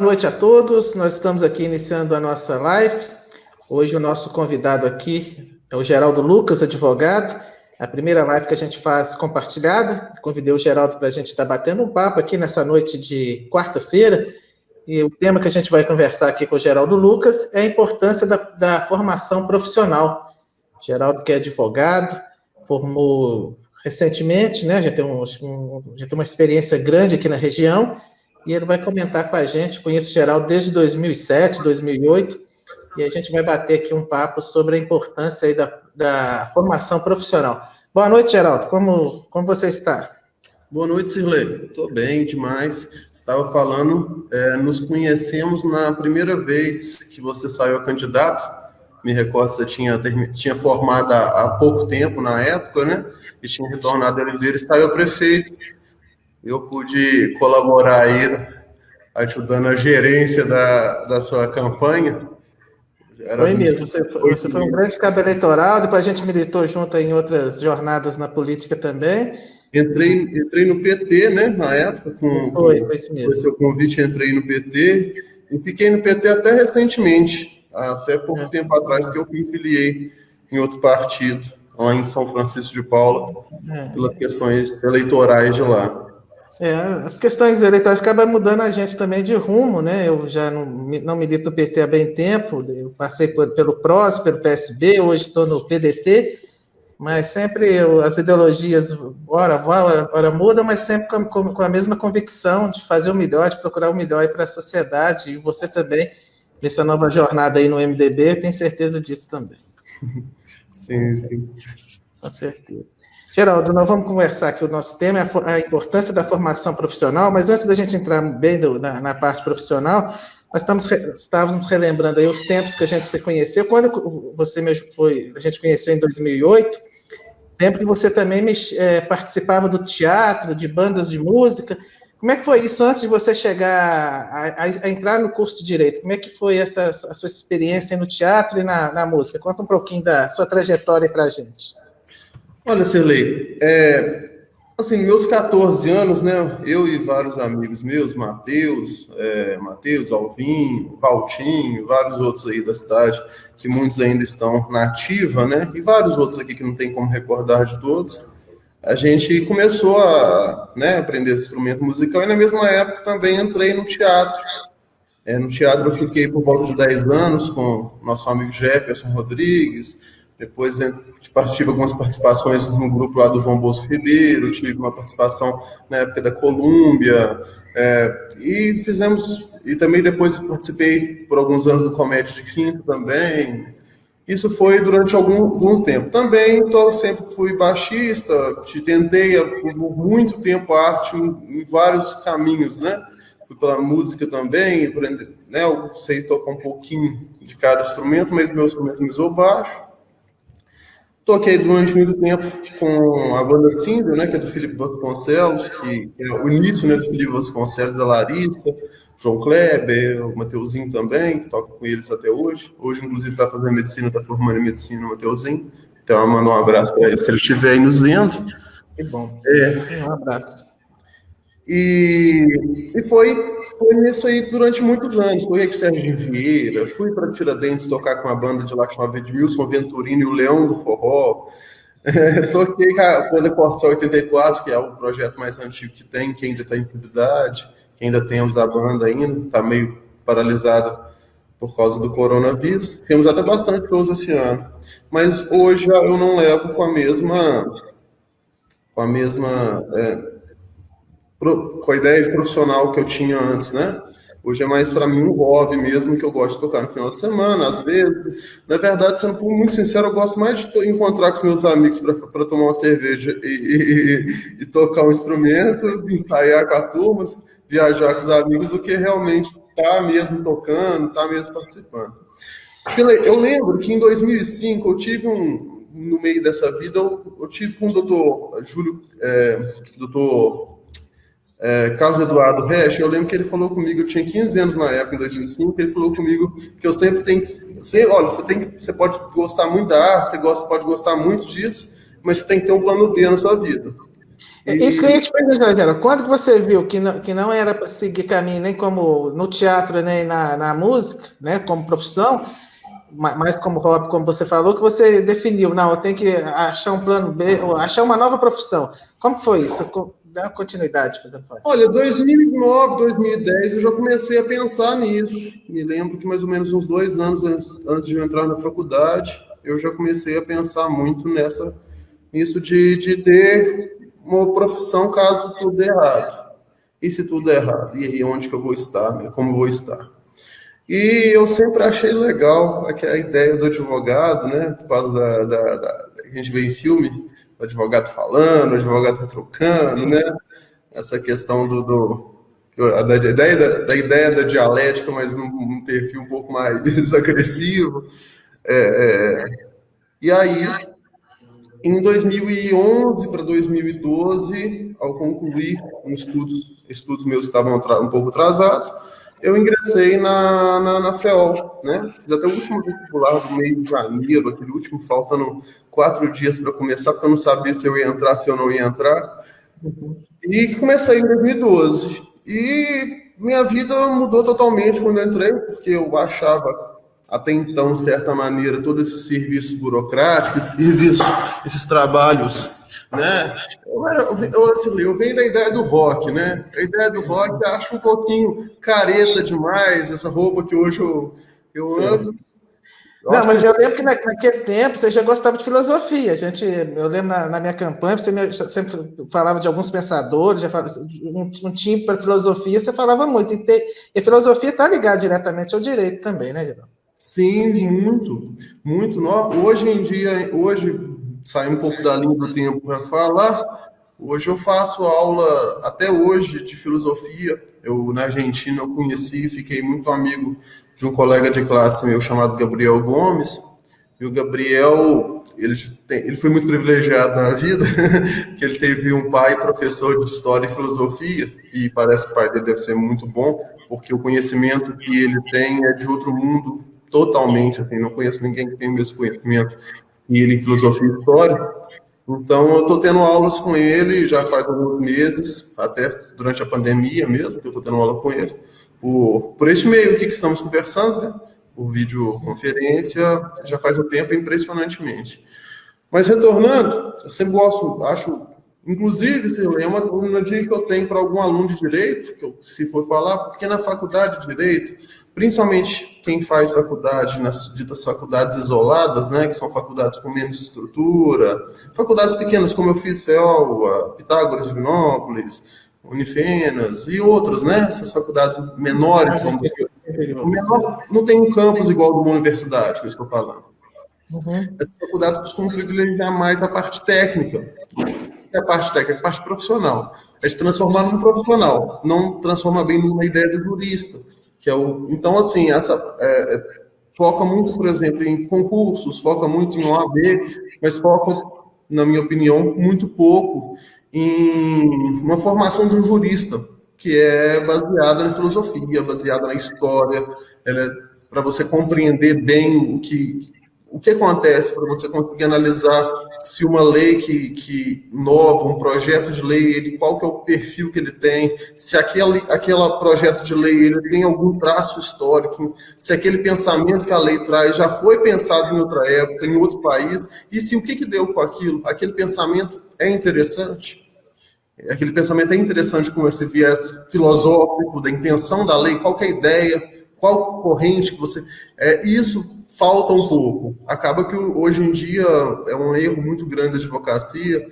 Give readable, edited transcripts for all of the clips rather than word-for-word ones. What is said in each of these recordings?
Boa noite a todos. Nós estamos aqui iniciando a nossa live. Hoje o nosso convidado aqui é o Geraldo Lucas, advogado. É a primeira live que a gente faz compartilhada. Convidei o Geraldo para a gente estar batendo um papo aqui nessa noite de quarta-feira. E o tema que a gente vai conversar aqui com o Geraldo Lucas é a importância da formação profissional. Geraldo, que é advogado, formou recentemente, né? Já tem uma experiência grande aqui na região. E ele vai comentar com a gente. Conheço o Geraldo desde 2007, 2008, e a gente vai bater aqui um papo sobre a importância aí da formação profissional. Boa noite, Geraldo. Como você está? Boa noite, Sirley. Estou bem demais. Estava falando, nos conhecemos na primeira vez que você saiu a candidato. Me recordo que você tinha formado há pouco tempo na época, né? E tinha retornado a Oliveira e saiu a prefeito. Eu pude colaborar aí, ajudando a gerência da sua campanha. Foi mesmo, você foi um grande cabo eleitoral, depois a gente militou junto em outras jornadas na política também. Entrei no PT, né, na época, foi isso mesmo. Com o seu convite, entrei no PT, e fiquei no PT até recentemente, até pouco tempo atrás que eu me filiei em outro partido, lá em São Francisco de Paula, pelas questões eleitorais de lá. As questões eleitorais acabam mudando a gente também de rumo, né? Eu já não milito no PT há bem tempo, eu passei pelo PROS, pelo PSB, hoje estou no PDT, mas sempre as ideologias, ora mudam, mas sempre com a mesma convicção de fazer o melhor, de procurar o melhor para a sociedade, e você também, nessa nova jornada aí no MDB, tem certeza disso também. Sim. Com certeza. Geraldo, nós vamos conversar aqui, o nosso tema é a importância da formação profissional, mas antes da gente entrar bem na parte profissional, nós estávamos relembrando aí os tempos que a gente se conheceu, quando a gente conheceu em 2008, lembro que você também participava do teatro, de bandas de música. Como é que foi isso antes de você chegar a entrar no curso de Direito? Como é que foi a sua experiência no teatro e na música? Conta um pouquinho da sua trajetória para a gente. Olha, Sirley, assim, meus 14 anos, né, eu e vários amigos meus, Matheus, Alvinho, Valtinho, vários outros aí da cidade, que muitos ainda estão na ativa, né, e vários outros aqui que não tem como recordar de todos, a gente começou a, né, aprender esse instrumento musical, e na mesma época também entrei no teatro. No teatro eu fiquei por volta de 10 anos com nosso amigo Jefferson Rodrigues. Depois tive algumas participações no grupo lá do João Bosco Ribeiro, tive uma participação na época da Colômbia, e também depois participei por alguns anos do Comédia de Quinta também. Isso foi durante algum tempo. Também sempre fui baixista, tentei por muito tempo a arte em vários caminhos, né? Fui pela música também, né? Eu sei tocar um pouquinho de cada instrumento, mas meu instrumento é o baixo. Toquei durante muito tempo com a banda Cinder, né, que é do Felipe Vasconcelos, que é o início, né, do Felipe Vasconcelos, da Larissa, João Kleber, o Mateuzinho também, que toca com eles até hoje. Hoje, inclusive, está fazendo medicina, está formando em medicina o Mateuzinho. Então, mando um abraço para ele, se ele estiver aí nos vendo. Que bom. Sim, um abraço. E foi nisso aí durante muitos anos. Fui com o Sérgio Vieira, fui para Tiradentes tocar com uma banda de lá que chamava Edmilson Venturini e o Leão do Forró. Toquei com a banda Corsel 84, que é o projeto mais antigo que tem, que ainda está em atividade, que ainda temos a banda ainda, está meio paralisada por causa do coronavírus. Temos até bastante shows esse ano. Mas hoje eu não levo com a ideia de profissional que eu tinha antes, né? Hoje é mais para mim um hobby mesmo, que eu gosto de tocar no final de semana, às vezes. Na verdade, sendo muito sincero, eu gosto mais de encontrar com os meus amigos para tomar uma cerveja e tocar um instrumento, ensaiar com a turma, viajar com os amigos, do que realmente estar mesmo tocando, estar mesmo participando. Eu lembro que em 2005 eu tive no meio dessa vida, eu tive com o doutor Carlos Eduardo Resch. Eu lembro que ele falou comigo, eu tinha 15 anos na época, em 2005, ele falou comigo que eu sempre tenho que... Você pode gostar muito da arte, pode gostar muito disso, mas você tem que ter um plano B na sua vida. Isso que eu ia te perguntar, Geraldo. Quando que você viu que não era para seguir caminho nem como no teatro, nem na música, né, como profissão, mas como hobby, como você falou, que você definiu, não, eu tenho que achar um plano B, ou achar uma nova profissão. Como que foi isso? Dá uma continuidade, por exemplo. Olha, 2009, 2010, eu já comecei a pensar nisso. Me lembro que mais ou menos uns 2 anos antes de eu entrar na faculdade, eu já comecei a pensar muito nisso de ter uma profissão caso tudo dê errado. E se tudo der errado? E aí, onde que eu vou estar, né? Como eu vou estar? E eu sempre achei legal a ideia do advogado, né? Por causa a gente vê em filme, o advogado falando, o advogado retrucando, né? Essa questão da ideia da dialética, mas num perfil um pouco mais agressivo. E aí, em 2011 para 2012, ao concluir estudos meus que estavam um pouco atrasados, eu ingressei na FEOL, né? Fiz até o último vestibular do mês de janeiro, aquele último, faltando 4 dias para começar, porque eu não sabia se eu ia entrar, se eu não ia entrar. E comecei em 2012. E minha vida mudou totalmente quando eu entrei, porque eu achava, até então, de certa maneira, todos esses serviços burocráticos, esses trabalhos, né? Eu venho da ideia do rock, né? A ideia do rock eu acho um pouquinho careta demais, essa roupa que hoje eu ando. Não, mas eu lembro que naquele tempo você já gostava de filosofia. Eu lembro na minha campanha, você sempre falava de alguns pensadores, um time para filosofia, você falava muito. E a filosofia está ligada diretamente ao direito também, né, Geraldo? Sim, muito, muito. Hoje em dia, sai um pouco da linha do tempo para falar. Hoje eu faço aula até hoje de filosofia. Na Argentina eu conheci, fiquei muito amigo de um colega de classe meu chamado Gabriel Gomes. E o Gabriel, ele foi muito privilegiado na vida, que ele teve um pai professor de história e filosofia, e parece que o pai dele deve ser muito bom, porque o conhecimento que ele tem é de outro mundo totalmente, assim, não conheço ninguém que tenha o mesmo conhecimento que ele em filosofia e história. Então, eu estou tendo aulas com ele já faz alguns meses, até durante a pandemia mesmo, que eu estou tendo aula com ele, por este meio aqui que estamos conversando, né? Por videoconferência, já faz um tempo, impressionantemente. Mas retornando, eu sempre acho, inclusive, é uma dica que eu tenho para algum aluno de direito, se for falar, porque na faculdade de direito, principalmente quem faz faculdade nas ditas faculdades isoladas, né, que são faculdades com menos estrutura, faculdades pequenas como eu fiz, FEOL, Pitágoras de Vinópolis, Unifenas e outros, né, essas faculdades menores, vamos dizer. O menor não tem um campus igual de uma universidade, que eu estou falando. Essas faculdades costumam privilegiar mais a parte técnica. A parte técnica, a parte profissional. É de transformar num profissional, não transforma bem numa ideia do jurista. Então, assim, foca muito, por exemplo, em concursos, foca muito em OAB, mas foca, na minha opinião, muito pouco em uma formação de um jurista, que é baseada na filosofia, baseada na história, para você compreender bem o que acontece, para você conseguir analisar se uma lei que nova, um projeto de lei, qual que é o perfil que ele tem, se aquele projeto de lei ele tem algum traço histórico, se aquele pensamento que a lei traz já foi pensado em outra época, em outro país, e se o que deu com aquilo, aquele pensamento é interessante. Aquele pensamento é interessante com esse viés filosófico da intenção da lei, qual que é a ideia, qual corrente que você... isso falta um pouco. Acaba que hoje em dia é um erro muito grande da advocacia,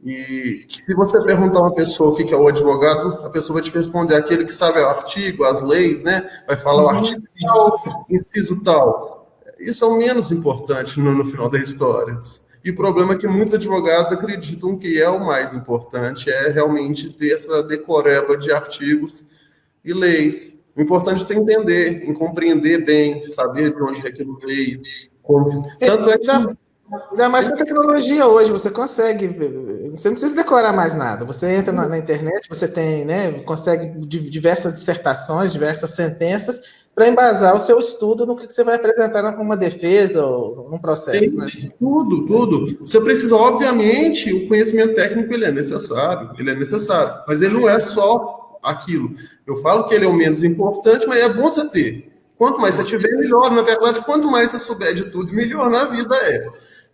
e se você perguntar a uma pessoa o que é o advogado, a pessoa vai te responder aquele que sabe o artigo, as leis, né? Vai falar o artigo tal, inciso tal. Isso é o menos importante no final da história. E o problema é que muitos advogados acreditam que é o mais importante, é realmente ter essa decoreba de artigos e leis. O importante é você entender, compreender bem, saber de onde é aquilo veio. Tanto é que Ainda mais com a tecnologia hoje, você consegue, você não precisa decorar mais nada. Você entra na internet, você tem, né, consegue diversas dissertações, diversas sentenças para embasar o seu estudo no que você vai apresentar numa defesa ou num processo. Sim, Né? tudo. Você precisa, obviamente, o conhecimento técnico ele é necessário, mas ele não é só aquilo. Eu falo que ele é o menos importante, mas é bom você ter. Quanto mais você tiver, melhor. Na verdade, quanto mais você souber de tudo, melhor na vida é.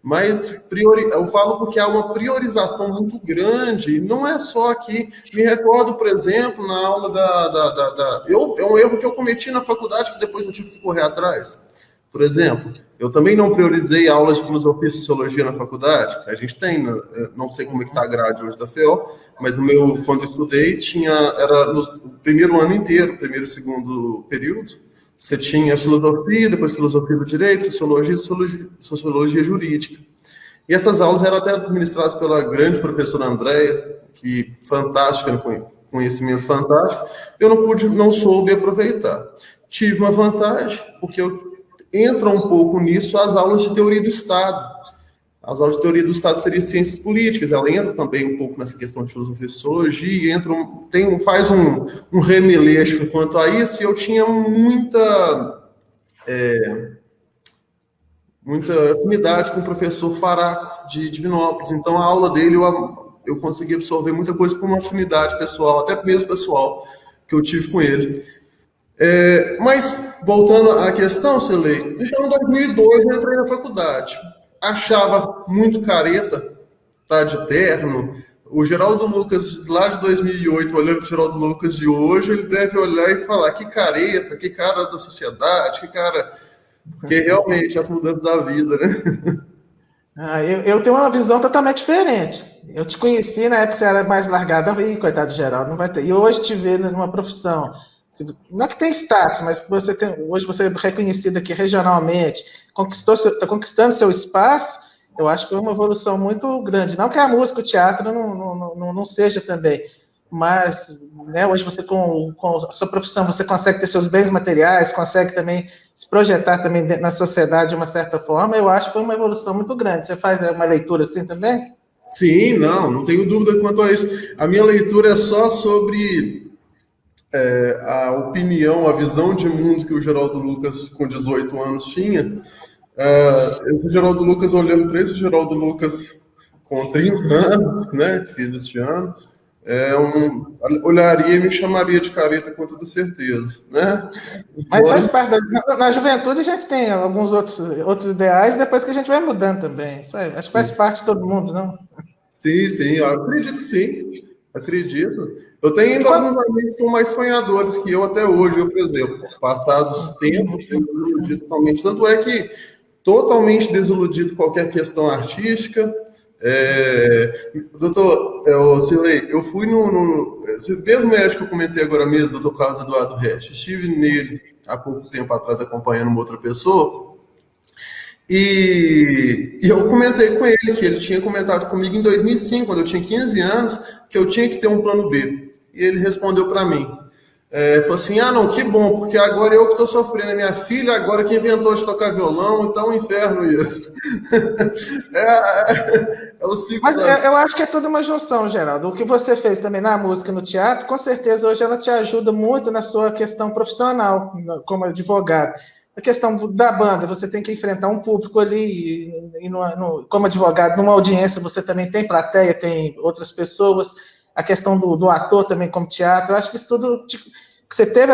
Mas eu falo porque há uma priorização muito grande, não é só aqui. Me recordo, por exemplo, na aula é um erro que eu cometi na faculdade, que depois eu tive que correr atrás. Por exemplo, eu também não priorizei aulas de filosofia e sociologia na faculdade. A gente tem, não sei como é que está a grade hoje da FEO, mas quando eu estudei, era no primeiro ano inteiro, primeiro e segundo período, você tinha filosofia, depois filosofia do direito, sociologia jurídica. E essas aulas eram até administradas pela grande professora Andréia, que fantástica, conhecimento fantástico. Eu não soube aproveitar. Tive uma vantagem, porque entra um pouco nisso as aulas de teoria do Estado. As aulas de teoria do Estado seriam ciências políticas, ela entra também um pouco nessa questão de filosofia e sociologia, faz um remeleixo quanto a isso, e eu tinha muita afinidade com o professor Faraco, de Divinópolis, então a aula dele eu consegui absorver muita coisa por uma afinidade pessoal, até mesmo pessoal, que eu tive com ele. Mas, voltando à questão, Celei, então em 2002 eu entrei na faculdade. Achava muito careta, tá de terno. O Geraldo Lucas, lá de 2008, olhando para o Geraldo Lucas de hoje, ele deve olhar e falar: que careta, que cara da sociedade, que cara. Porque realmente as mudanças da vida, né? Eu tenho uma visão totalmente diferente. Eu te conheci na época que você era mais largada. Ih, coitado do Geraldo, não vai ter. E hoje te ver numa profissão. Não é que tem status, mas hoje você é reconhecido aqui regionalmente, está conquistando seu espaço, eu acho que é uma evolução muito grande. Não que a música, o teatro não seja também, mas né, hoje você com a sua profissão, você consegue ter seus bens materiais, consegue também se projetar também na sociedade de uma certa forma, eu acho que foi uma evolução muito grande. Você faz uma leitura assim também? Sim, não tenho dúvida quanto a isso. A minha leitura é só sobre a opinião, a visão de mundo que o Geraldo Lucas, com 18 anos, tinha. Esse Geraldo Lucas, olhando para esse Geraldo Lucas com 30 anos, né, que fiz este ano, olharia e me chamaria de careta com toda certeza, né? Mas faz parte na juventude a gente tem alguns outros ideais, depois que a gente vai mudando também. Acho que faz parte de todo mundo, não? Sim, eu acredito que sim. Acredito. Eu tenho ainda alguns amigos que são mais sonhadores que eu até hoje. Eu, por exemplo, passados tempos, eu desiludi totalmente. Tanto é que totalmente desiludido com qualquer questão artística. Doutor Cilei, eu fui esse mesmo médico que eu comentei agora mesmo, doutor Carlos Eduardo Resch, estive nele há pouco tempo atrás acompanhando uma outra pessoa, e eu comentei com ele que ele tinha comentado comigo em 2005, quando eu tinha 15 anos, que eu tinha que ter um plano B. E ele respondeu para mim, falou assim: não, que bom, porque agora eu que estou sofrendo, minha filha agora que inventou de tocar violão, então é um inferno isso. É o ciclo. Mas eu acho que é tudo uma junção, Geraldo. O que você fez também na música, no teatro, com certeza hoje ela te ajuda muito na sua questão profissional, como advogado. A questão da banda, você tem que enfrentar um público ali, como advogado, numa audiência você também tem plateia, tem outras pessoas. A questão do ator também como teatro, eu acho que isso tudo, você teve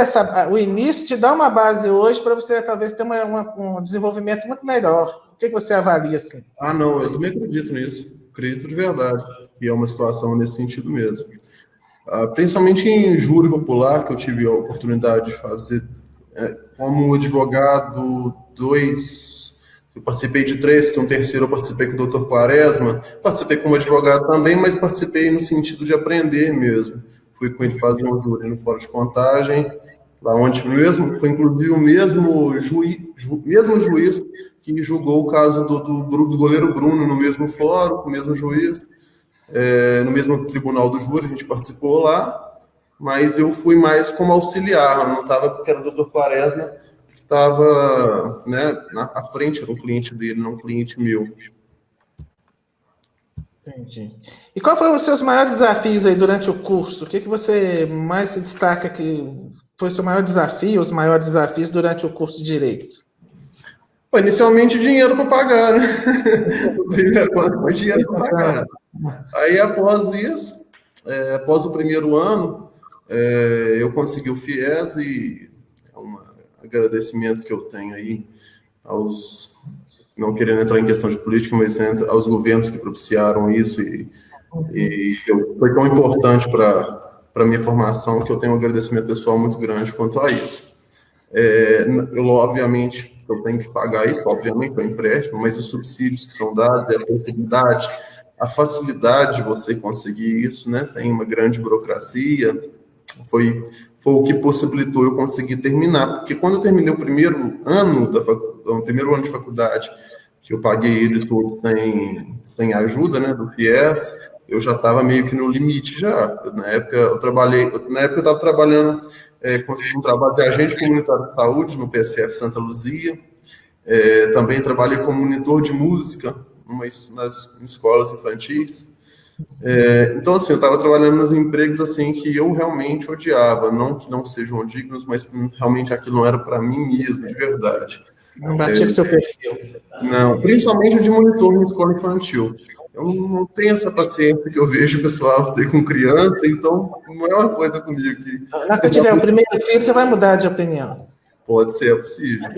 o início, te dá uma base hoje para você talvez ter um desenvolvimento muito melhor. O que você avalia assim? Não, eu também acredito nisso, acredito de verdade, que é uma situação nesse sentido mesmo. Principalmente em júri popular, que eu tive a oportunidade de fazer como advogado 2, eu participei de 3, que um terceiro eu participei com o Dr. Quaresma, participei como advogado também, mas participei no sentido de aprender mesmo. Fui com ele fazer um júri no Fórum de Contagem, lá onde foi inclusive o mesmo juiz que julgou o caso do goleiro Bruno no mesmo fórum, com o mesmo juiz, no mesmo tribunal do júri, a gente participou lá, mas eu fui mais como auxiliar, eu não estava porque era o Dr. Quaresma, que estava à frente, era um cliente dele, não um cliente meu. Entendi. E qual foram os seus maiores desafios aí durante o curso? O que você mais se destaca que foi o seu maior desafio, os maiores desafios durante o curso de Direito? Pô, inicialmente, dinheiro para pagar, né? O primeiro ano foi dinheiro para pagar. Aí, após isso, após o primeiro ano, eu consegui o FIES e é um agradecimento que eu tenho aí aos, não querendo entrar em questão de política, mas aos governos que propiciaram isso e foi tão importante para a minha formação que eu tenho um agradecimento pessoal muito grande quanto a isso. Obviamente, eu tenho que pagar isso, obviamente, é um empréstimo, mas os subsídios que são dados, a possibilidade, a facilidade de você conseguir isso, né, sem uma grande burocracia, foi o que possibilitou eu conseguir terminar, porque quando eu terminei o primeiro ano de faculdade, que eu paguei ele todo sem ajuda, né, do FIES, eu já estava meio que no limite já. Na época eu estava trabalhando, consegui um trabalho de agente comunitário de saúde no PSF Santa Luzia, também trabalhei como monitor de música nas escolas infantis. Então, assim, eu estava trabalhando nos empregos assim que eu realmente odiava, não que não sejam dignos, mas realmente aquilo não era para mim mesmo, de verdade. Não batia pro seu perfil. Não, principalmente de monitor em escola infantil. Eu não tenho essa paciência que eu vejo o pessoal ter com criança, então não é uma coisa comigo que... Na que tiver o primeiro filho, você vai mudar de opinião. Pode ser, é possível.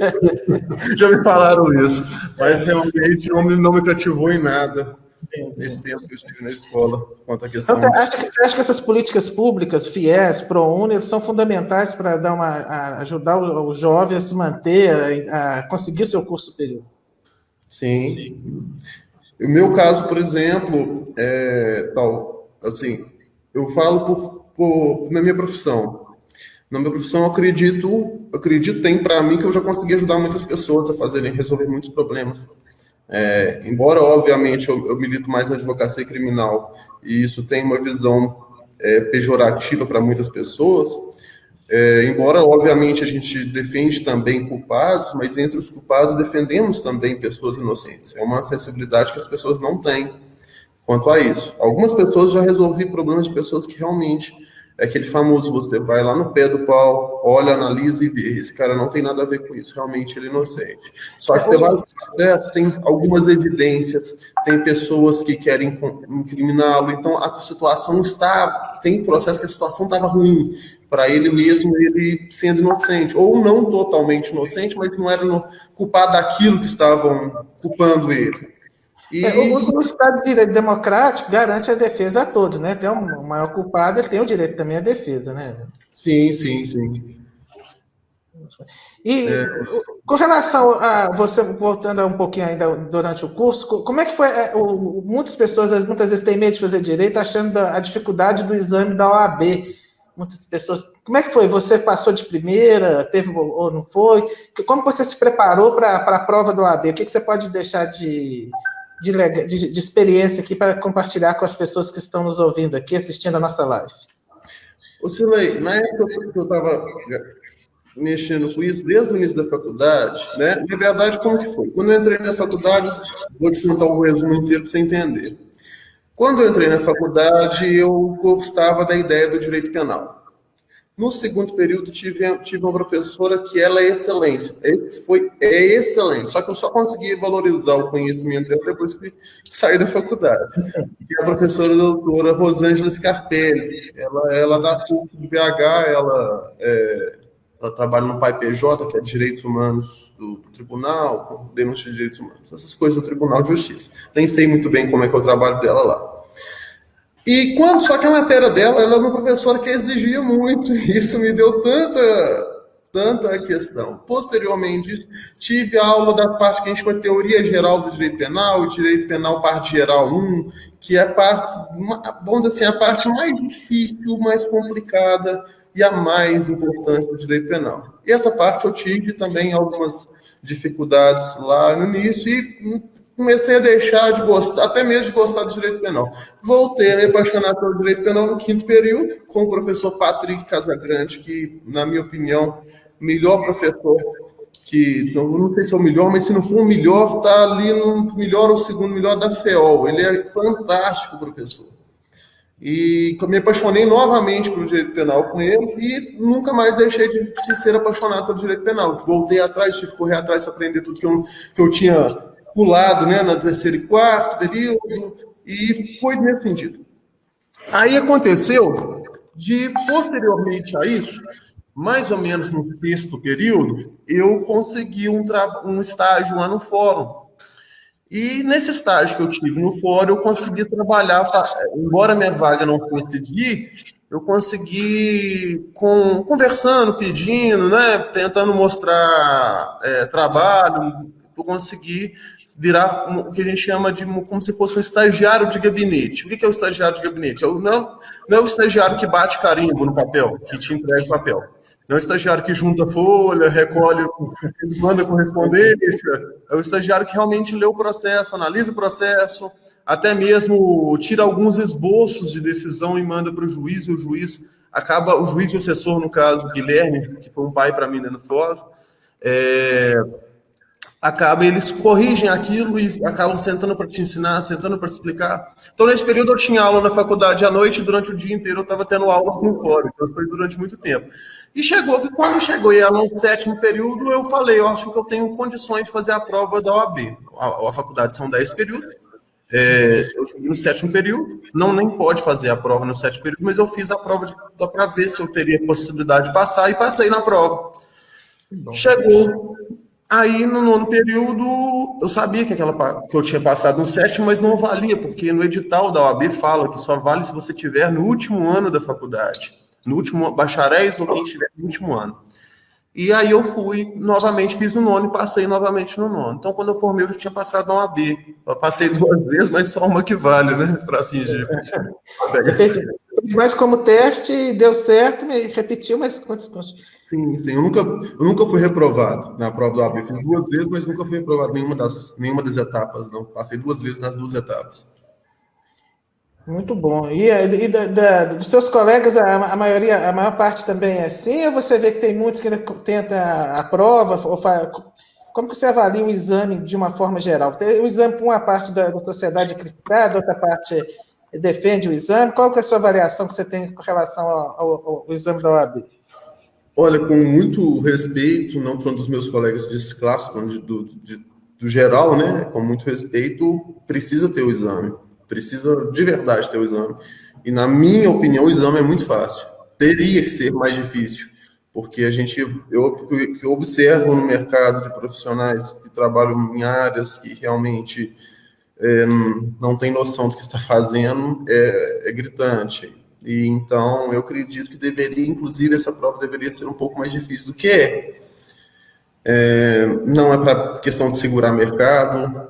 Já me falaram isso, mas realmente não me cativou em nada. Entendi. Nesse tempo que eu estive na escola, quanto à questão... Então, você acha que essas políticas públicas, FIES, ProUni, eles são fundamentais para ajudar o jovem a se manter, a conseguir o seu curso superior? Sim. O meu caso, por exemplo, assim, eu falo na minha profissão. Na minha profissão, eu acredito tem para mim que eu já consegui ajudar muitas pessoas a resolver muitos problemas. Embora, obviamente, eu milito mais na advocacia criminal e isso tem uma visão pejorativa para muitas pessoas, embora, obviamente, a gente defende também culpados, mas entre os culpados defendemos também pessoas inocentes. É uma sensibilidade que as pessoas não têm quanto a isso. Algumas pessoas já resolvi problemas de pessoas que realmente... É aquele famoso, você vai lá no pé do pau, olha, analisa e vê. Esse cara não tem nada a ver com isso, realmente ele é inocente. Só que você vai no processo, tem algumas evidências, tem pessoas que querem incriminá-lo, então a situação tem processo que a situação estava ruim para ele mesmo, ele sendo inocente, ou não totalmente inocente, mas não era culpado daquilo que estavam culpando ele. O Estado de Direito Democrático garante a defesa a todos, né? Tem o maior culpado, ele tem o direito também à defesa, né? Sim, sim, sim. E com relação a você, voltando um pouquinho ainda durante o curso, como é que foi? Muitas pessoas, muitas vezes, têm medo de fazer direito, achando a dificuldade do exame da OAB. Muitas pessoas. Como é que foi? Você passou de primeira, teve ou não foi? Como você se preparou para a prova do OAB? O que você pode deixar de experiência aqui para compartilhar com as pessoas que estão nos ouvindo aqui, assistindo a nossa live? Ô, Silei, na época que eu estava mexendo com isso, desde o início da faculdade, né? Na verdade, como que foi? Quando eu entrei na faculdade, vou te contar o resumo inteiro para você entender. Quando eu entrei na faculdade, eu gostava da ideia do direito penal. No segundo período, tive uma professora que ela é excelente. É excelente. Só que eu só consegui valorizar o conhecimento dela depois que saí da faculdade. E a professora doutora Rosângela Scarpelli. Ela da PUC de BH, ela trabalha no PAI-PJ, que é Direitos Humanos do Tribunal, denúncia de direitos humanos. Essas coisas do Tribunal de Justiça. Nem sei muito bem como é que é o trabalho dela lá. E só que a matéria dela, ela é uma professora que exigia muito, e isso me deu tanta questão. Posteriormente, tive a aula da parte que a gente chama de teoria geral do direito penal, e direito penal parte geral 1, que é a parte, vamos dizer assim, a parte mais difícil, mais complicada e a mais importante do direito penal. E essa parte eu tive também algumas dificuldades lá no início e comecei a deixar de gostar, até mesmo de gostar do direito penal. Voltei a me apaixonar pelo direito penal no quinto período, com o professor Patrick Casagrande, que, na minha opinião, melhor professor que não sei se é o melhor, mas se não for o melhor, está ali no melhor ou segundo melhor da FEOL. Ele é fantástico, professor. E eu me apaixonei novamente pelo direito penal com ele e nunca mais deixei de ser apaixonado pelo direito penal. Voltei atrás, tive que correr atrás para aprender tudo que eu tinha pulado, né, no terceiro e quarto período, e foi nesse sentido. Aí aconteceu de, posteriormente a isso, mais ou menos no sexto período, eu consegui um estágio lá no fórum. E nesse estágio que eu tive no fórum, eu consegui trabalhar, embora minha vaga não fosse de, eu consegui, conversando, pedindo, né, tentando mostrar trabalho, eu consegui virar o que a gente chama de como se fosse um estagiário de gabinete. O que é o estagiário de gabinete? Não é o estagiário que bate carimbo no papel, que te entrega o papel. Não é o estagiário que junta folha, recolhe, manda correspondência. É o estagiário que realmente lê o processo, analisa o processo, até mesmo tira alguns esboços de decisão e manda para o juiz, e o juiz acaba, o juiz e o assessor, no caso, Guilherme, que foi um pai para mim no fórum, acaba, eles corrigem aquilo e acabam sentando para te ensinar, sentando para te explicar. Então, nesse período, eu tinha aula na faculdade à noite e durante o dia inteiro eu estava tendo aulas no fórum, então foi durante muito tempo. E chegou que quando chegou ela no sétimo período, eu falei, eu acho que eu tenho condições de fazer a prova da OAB. A faculdade são 10 períodos, eu cheguei no sétimo período, nem pode fazer a prova no sétimo período, mas eu fiz a prova para ver se eu teria possibilidade de passar e passei na prova. Chegou. Aí, no nono período, eu sabia que eu tinha passado no sétimo, mas não valia, porque no edital da OAB fala que só vale se você estiver no último ano da faculdade, no último bacharéis ou quem estiver no último ano. E aí eu fui, novamente, fiz o nono e passei novamente no nono. Então, quando eu formei, eu já tinha passado na OAB. Eu passei 2 vezes, mas só uma que vale, né, para fingir. Você fez mais como teste e deu certo, e repetiu, mas quantos? Sim. Eu nunca fui reprovado na prova do AB. Fiz 2 vezes, mas nunca fui reprovado em nenhuma das etapas, não. Passei 2 vezes nas 2 etapas. Muito bom. E dos seus colegas, a maior parte também é assim, ou você vê que tem muitos que ainda tentam a prova, como que você avalia o exame de uma forma geral? O exame, por uma parte da sociedade é criticada, outra parte defende o exame. Qual que é a sua avaliação que você tem com relação ao exame da OAB? Olha, com muito respeito, não falando dos meus colegas de classe, do geral, né? Com muito respeito, precisa ter o exame. Precisa de verdade ter o exame. E, na minha opinião, o exame é muito fácil. Teria que ser mais difícil, porque eu observo no mercado de profissionais que trabalham em áreas que realmente não tem noção do que está fazendo, é gritante. E então, eu acredito que inclusive, essa prova deveria ser um pouco mais difícil do que é. Não é para questão de segurar mercado,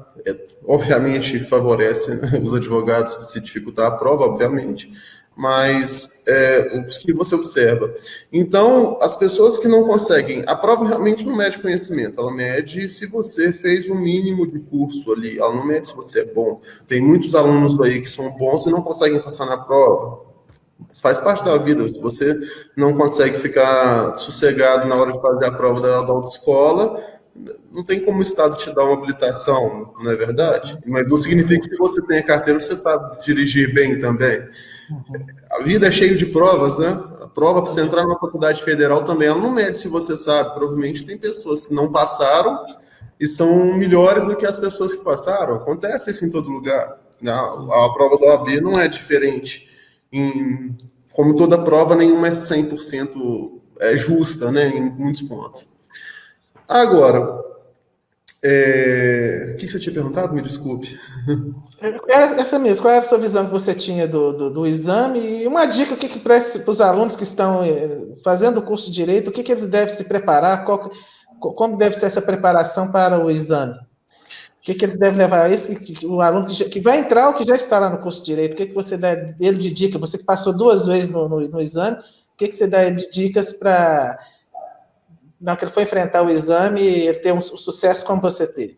obviamente favorece os advogados se dificultar a prova, obviamente, mas os que você observa. Então, as pessoas que não conseguem, a prova realmente não mede conhecimento, ela mede se você fez o mínimo de curso ali, ela não mede se você é bom. Tem muitos alunos aí que são bons e não conseguem passar na prova. Faz parte da vida. Se você não consegue ficar sossegado na hora de fazer a prova da autoescola, não tem como o Estado te dar uma habilitação, não é verdade? Mas não significa que se você tem a carteira, você sabe dirigir bem também. A vida é cheia de provas, né? A prova para você entrar numa faculdade federal também, ela não mede se você sabe. Provavelmente tem pessoas que não passaram e são melhores do que as pessoas que passaram. Acontece isso em todo lugar. A prova da OAB não é diferente. Como toda prova, nenhuma é 100% justa, né, em muitos pontos. Agora, o que você tinha perguntado? Me desculpe. Essa mesmo, qual era a sua visão que você tinha do exame? E uma dica, o que para os alunos que estão fazendo o curso de Direito, o que eles devem se preparar, como deve ser essa preparação para o exame? O que eles devem levar a isso? O aluno que vai entrar ou que já está lá no curso de Direito, o que você dá dele de dica? Você que passou 2 vezes no exame, o que você dá ele de dicas para, na hora que ele for enfrentar o exame, ele ter um sucesso como você teve?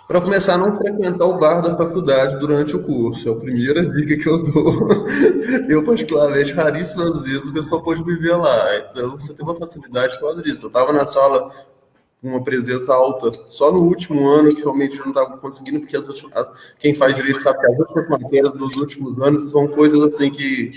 Para começar, não frequentar o bar da faculdade durante o curso. É a primeira dica que eu dou. Eu, particularmente, raríssimas vezes o pessoal pode me ver lá. Então, você tem uma facilidade por causa disso. Eu estava na sala uma presença alta só no último ano, que realmente eu não estava conseguindo, porque quem faz direito sabe que as últimas matérias dos últimos anos são coisas assim que,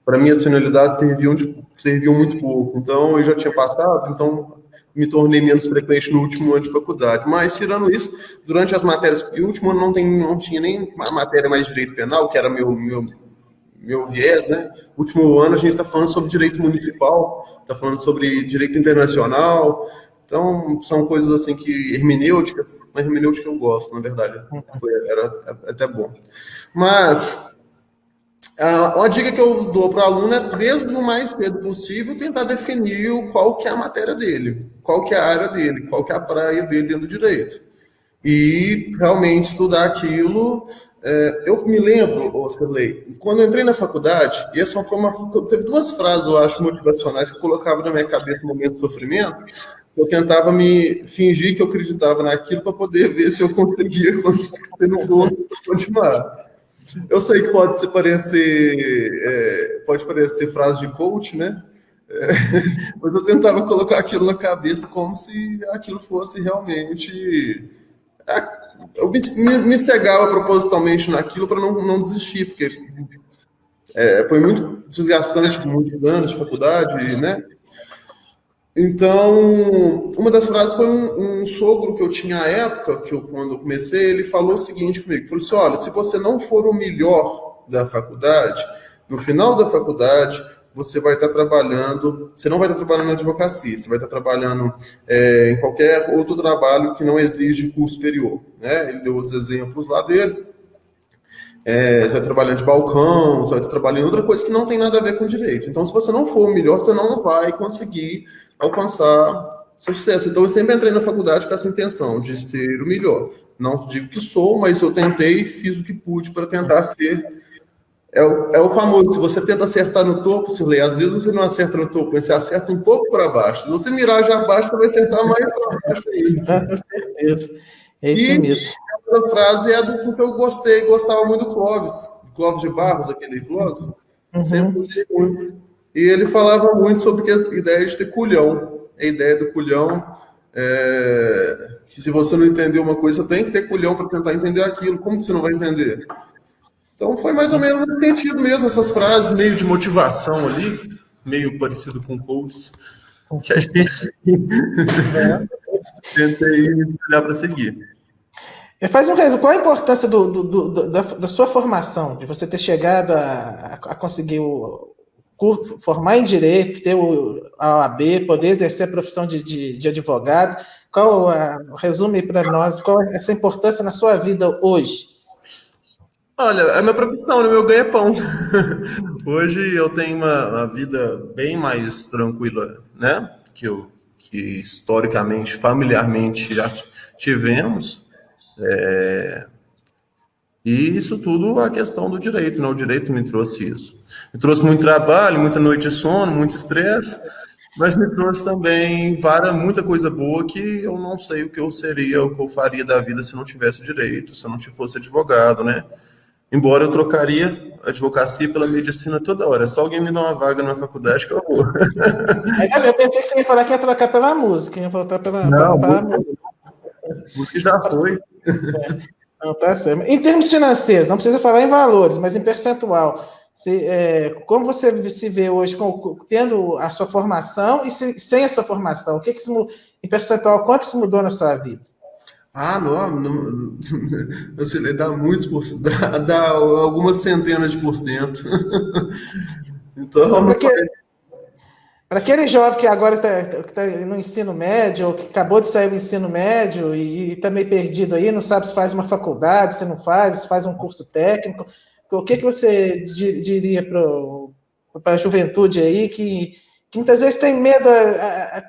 para minha senioridade, serviam muito pouco. Então, eu já tinha passado, então me tornei menos frequente no último ano de faculdade. Mas, tirando isso, durante as matérias, e o último ano não tinha nem uma matéria mais de direito penal, que era meu viés, né? No último ano a gente está falando sobre direito municipal, está falando sobre direito internacional, então são coisas assim que mas hermenêutica eu gosto, na verdade, era até bom. Mas uma dica que eu dou para o aluno é, desde o mais cedo possível, tentar definir qual que é a matéria dele, qual que é a área dele, qual que é a praia dele dentro do direito. E realmente estudar aquilo. Eu me lembro, Cirlei, quando eu entrei na faculdade, e essa teve duas frases, eu acho, motivacionais que eu colocava na minha cabeça no momento do sofrimento. Eu tentava me fingir que eu acreditava naquilo para poder ver se eu conseguia, se não fosse, continuar. Eu sei que pode parecer frase de coach, né? Mas eu tentava colocar aquilo na cabeça como se aquilo fosse realmente. Eu me cegava propositalmente naquilo para não desistir, porque foi muito desgastante, muitos anos de faculdade, né? Então, uma das frases foi um sogro que eu tinha à época, quando eu comecei, ele falou o seguinte comigo, falou assim, olha, se você não for o melhor da faculdade, no final da faculdade, você não vai estar trabalhando na advocacia, você vai estar trabalhando em qualquer outro trabalho que não exige curso superior, né? Ele deu outros exemplos lá dele, você vai trabalhando de balcão, você vai estar trabalhando em outra coisa que não tem nada a ver com direito. Então, se você não for o melhor, você não vai conseguir alcançar sucesso. Então, eu sempre entrei na faculdade com essa intenção de ser o melhor. Não digo que sou, mas eu tentei e fiz o que pude para tentar ser. É o famoso, se você tenta acertar no topo, Cirlei, às vezes você não acerta no topo, você acerta um pouco para baixo. Se você mirar já abaixo, você vai acertar mais para baixo ainda. Com certeza. É isso mesmo. A outra frase é porque eu gostava muito do Clóvis de Barros, aquele filósofo. Sempre gostei muito. E ele falava muito sobre a ideia de ter culhão. A ideia do culhão que se você não entender uma coisa, tem que ter culhão para tentar entender aquilo. Como que você não vai entender? Então foi mais ou menos nesse sentido mesmo, essas frases meio de motivação ali, meio parecido com coaches, que a gente tentei olhar para seguir. Faz um resumo. Qual a importância da sua formação, de você ter chegado a conseguir formar em direito, ter a OAB, poder exercer a profissão de advogado? Resume para nós qual é essa importância na sua vida hoje? Olha, é minha profissão, né? Meu ganha-pão. Hoje eu tenho uma vida bem mais tranquila, né? Que historicamente, familiarmente já tivemos. E isso tudo a questão do direito, né? O direito me trouxe isso. Me trouxe muito trabalho, muita noite de sono, muito estresse, mas me trouxe também muita coisa boa que eu não sei o que eu seria, o que eu faria da vida se não tivesse direito, se eu não fosse advogado, né? Embora eu trocaria a advocacia pela medicina toda hora. É só alguém me dar uma vaga na faculdade que eu vou. Eu pensei que você ia falar que ia trocar pela música, ia voltar pela música. Música já foi. Não, tá certo. Em termos financeiros, não precisa falar em valores, mas em percentual. Como você se vê hoje tendo a sua formação e sem a sua formação? O que em percentual, quanto isso mudou na sua vida? Não, você dá muitos por cento, dá algumas centenas de %. Então, para aquele jovem que agora está no ensino médio, ou que acabou de sair do ensino médio e está meio perdido aí, não sabe se faz uma faculdade, se não faz, se faz um curso técnico, o que você diria para a juventude aí que muitas vezes tem medo,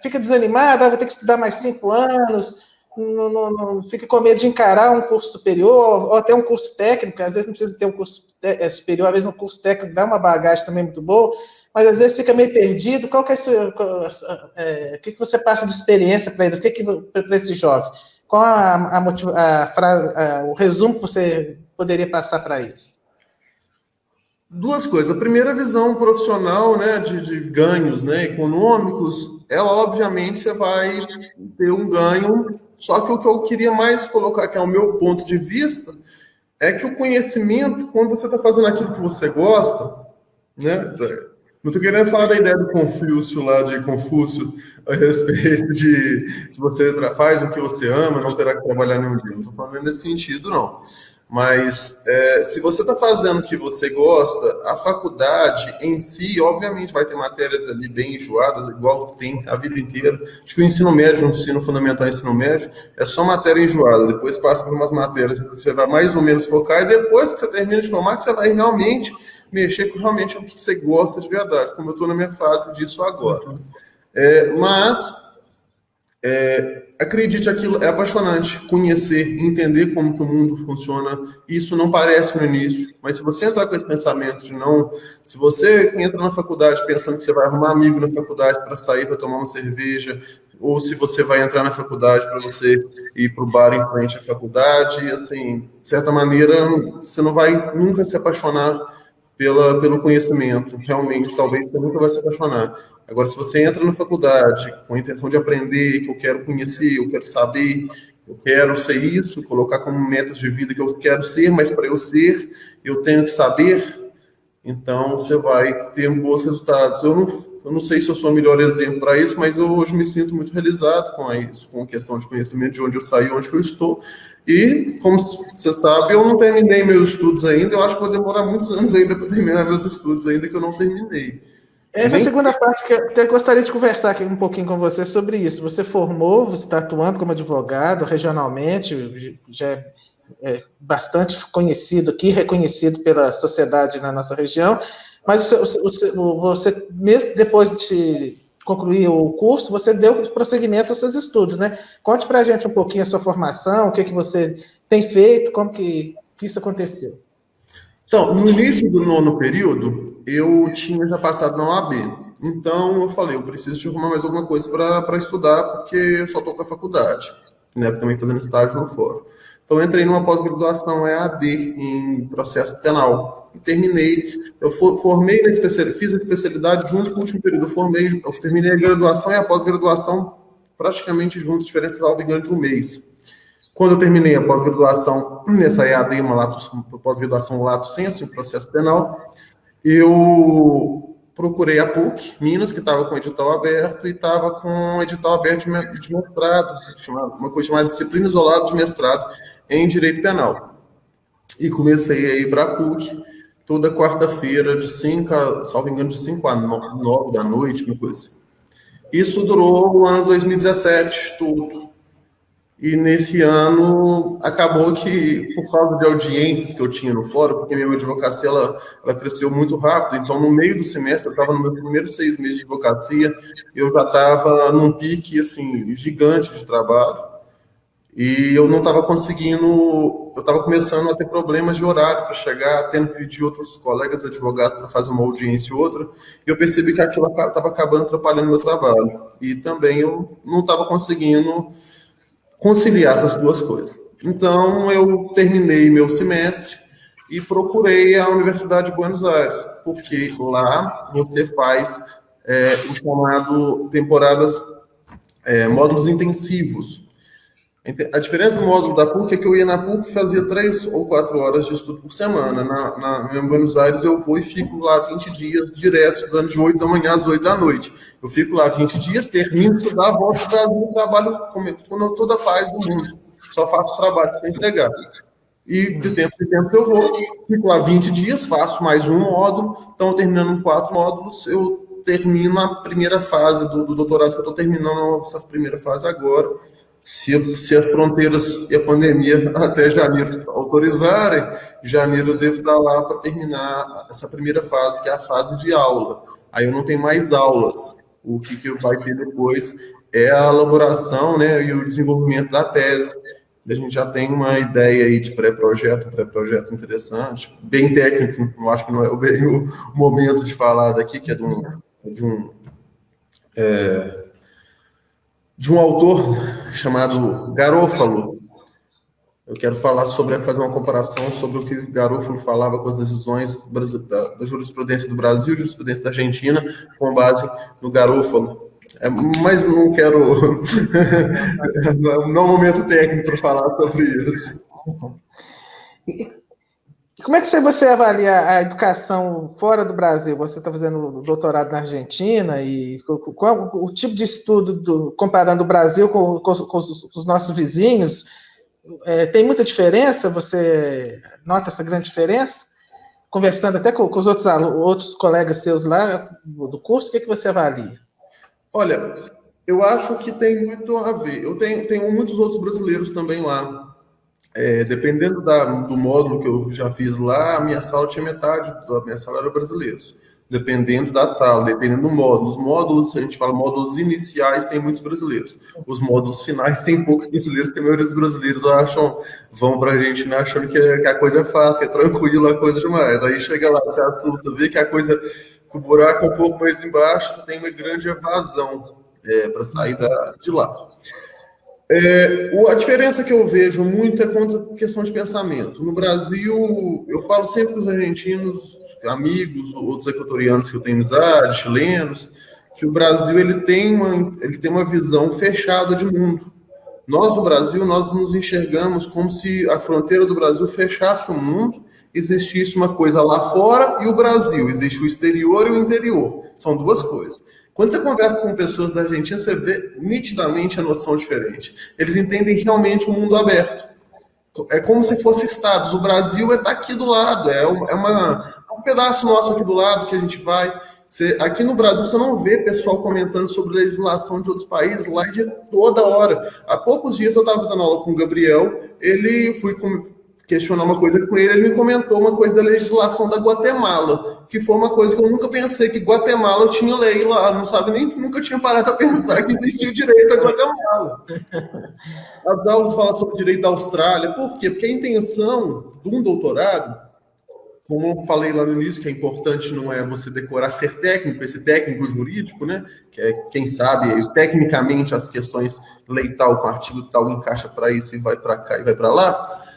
fica desanimada, vai ter que estudar mais 5 anos, não fica com medo de encarar um curso superior, ou até um curso técnico, às vezes não precisa ter um curso superior, às vezes um curso técnico dá uma bagagem também muito boa, mas às vezes fica meio perdido. Qual que é o que você passa de experiência para eles? Para esse jovem? Qual a frase, o resumo que você poderia passar para eles? Duas coisas. A primeira visão profissional, né, de ganhos, né, econômicos, obviamente você vai ter um ganho. Só que o que eu queria mais colocar, que é o meu ponto de vista, é que o conhecimento, quando você está fazendo aquilo que você gosta, né? Não estou querendo falar da ideia do Confúcio lá, de Confúcio, a respeito de se você faz o que você ama, não terá que trabalhar nenhum dia. Não estou falando nesse sentido, não. Mas se você está fazendo o que você gosta, a faculdade em si, obviamente, vai ter matérias ali bem enjoadas, igual tem a vida inteira. Acho que o ensino médio, o ensino fundamental e o ensino médio, é só matéria enjoada. Depois passa por umas matérias que você vai mais ou menos focar, e depois que você termina de formar, que você vai realmente mexer com realmente o que você gosta de verdade, como eu estou na minha fase disso agora. Mas acredite, aquilo é apaixonante, conhecer, entender como que o mundo funciona. Isso não parece no início, mas se você entrar com esse pensamento de não, se você entra na faculdade pensando que você vai arrumar amigo na faculdade para sair para tomar uma cerveja, ou se você vai entrar na faculdade para você ir para o bar em frente à faculdade, assim, de certa maneira, você não vai nunca se apaixonar pelo conhecimento. Realmente, talvez você nunca vai se apaixonar. Agora, se você entra na faculdade com a intenção de aprender, que eu quero conhecer, eu quero saber, eu quero ser isso, colocar como metas de vida que eu quero ser, mas para eu ser, eu tenho que saber, então você vai ter bons resultados. Eu não sei se eu sou o melhor exemplo para isso, mas eu hoje me sinto muito realizado com isso, com a questão de conhecimento de onde eu saí, onde eu estou. E, como você sabe, eu não terminei meus estudos ainda, eu acho que vou demorar muitos anos ainda para terminar meus estudos, ainda que eu não terminei. Essa é a segunda parte que eu até gostaria de conversar aqui um pouquinho com você sobre isso. Você formou, você está atuando como advogado regionalmente, já é bastante conhecido aqui, reconhecido pela sociedade na nossa região, mas você mesmo depois de concluir o curso, você deu prosseguimento aos seus estudos, né? Conte para a gente um pouquinho a sua formação, o que você tem feito, como que isso aconteceu. Então, no início do nono período, eu tinha já passado na OAB. Então, eu falei, eu preciso de arrumar mais alguma coisa para estudar, porque eu só estou com a faculdade, né? Também fazendo estágio no fórum. Então, eu entrei numa pós-graduação EAD em processo penal. E terminei, eu formei na especialidade, fiz a especialidade junto com o último período. Eu terminei a graduação e a pós-graduação praticamente juntos, diferença salvo engano de um mês. Quando eu terminei a pós-graduação nessa EAD, uma pós-graduação lato sensu, em processo penal, eu procurei a PUC, Minas, que estava com o edital aberto, e estava com o edital aberto de mestrado, uma coisa chamada disciplina isolada de mestrado em Direito Penal. E comecei a ir para a PUC toda quarta-feira, salvo engano, de 5 a 9 da noite, uma coisa assim. Isso durou o ano 2017 todo. E nesse ano, acabou que, por causa de audiências que eu tinha no fórum, porque minha advocacia ela cresceu muito rápido, então no meio do semestre, eu estava no meu primeiro 6 meses de advocacia, eu já estava num pique assim, gigante de trabalho, e eu não estava conseguindo, eu estava começando a ter problemas de horário para chegar, tendo que pedir outros colegas advogados para fazer uma audiência e outra, e eu percebi que aquilo estava acabando atrapalhando meu trabalho. E também eu não estava conseguindo conciliar essas duas coisas. Então, eu terminei meu semestre e procurei a Universidade de Buenos Aires, porque lá você faz o chamado módulos intensivos. A diferença do módulo da PUC é que eu ia na PUC e fazia 3 ou 4 horas de estudo por semana. Em Buenos Aires eu vou e fico lá 20 dias direto, estudando de 8 da manhã às 8 da noite. Eu fico lá 20 dias, termino de estudar, volto para o Brasil, trabalho com toda a paz do mundo. Só faço trabalho para entregar. E de tempo em tempo eu vou, fico lá 20 dias, faço mais um módulo. Então, terminando 4 módulos, eu termino a primeira fase do doutorado, que eu estou terminando essa primeira fase agora. Se as fronteiras e a pandemia até janeiro autorizarem, janeiro eu devo estar lá para terminar essa primeira fase, que é a fase de aula. Aí eu não tenho mais aulas. O que vai ter depois é a elaboração, né, e o desenvolvimento da tese. A gente já tem uma ideia aí de pré-projeto, um pré-projeto interessante, bem técnico, não acho que não é bem o momento de falar daqui, que é de um autor chamado Garofalo. Eu quero falar fazer uma comparação sobre o que o Garofalo falava com as decisões da jurisprudência do Brasil e jurisprudência da Argentina, com base no Garofalo. Mas não quero. Não é um momento técnico para falar sobre isso. E como é que você avalia a educação fora do Brasil? Você está fazendo doutorado na Argentina, e qual o tipo de estudo, comparando o Brasil com os nossos vizinhos, tem muita diferença? Você nota essa grande diferença? Conversando até com os outros colegas seus lá do curso, o que você avalia? Olha, eu acho que tem muito a ver. Eu tenho muitos outros brasileiros também lá. Dependendo do módulo que eu já fiz lá, a minha sala tinha metade da minha sala era brasileiros. Dependendo da sala, dependendo do módulo. Os módulos, a gente fala módulos iniciais, tem muitos brasileiros. Os módulos finais tem poucos brasileiros, porque a maioria dos brasileiros vão para a Argentina achando que a coisa é fácil, que é tranquilo, a coisa demais. Aí chega lá, você assusta, vê que a coisa, que o buraco é um pouco mais embaixo, você tem uma grande evasão para sair de lá. A diferença que eu vejo muito é quanto à questão de pensamento. No Brasil, eu falo sempre para os argentinos, amigos, outros equatorianos que eu tenho amizade, chilenos, que o Brasil ele tem uma visão fechada de mundo. Nós, no Brasil, nós nos enxergamos como se a fronteira do Brasil fechasse o mundo, existisse uma coisa lá fora e o Brasil. Existe o exterior e o interior. São duas coisas. Quando você conversa com pessoas da Argentina, você vê nitidamente a noção diferente. Eles entendem realmente o mundo aberto. É como se fosse estados. O Brasil está aqui do lado. É um pedaço nosso aqui do lado que a gente vai. Aqui no Brasil, você não vê pessoal comentando sobre legislação de outros países lá de toda hora. Há poucos dias eu estava fazendo aula com o Gabriel, fui questionar uma coisa com ele me comentou uma coisa da legislação da Guatemala, que foi uma coisa que eu nunca pensei, que Guatemala tinha lei lá, não sabe, nunca tinha parado a pensar que existia o direito à Guatemala. As aulas falam sobre o direito da Austrália, por quê? Porque a intenção de um doutorado, como eu falei lá no início, que é importante não é você decorar ser técnico, esse técnico jurídico, né? Que é quem sabe tecnicamente as questões lei tal com artigo tal encaixa para isso e vai para cá e vai para lá.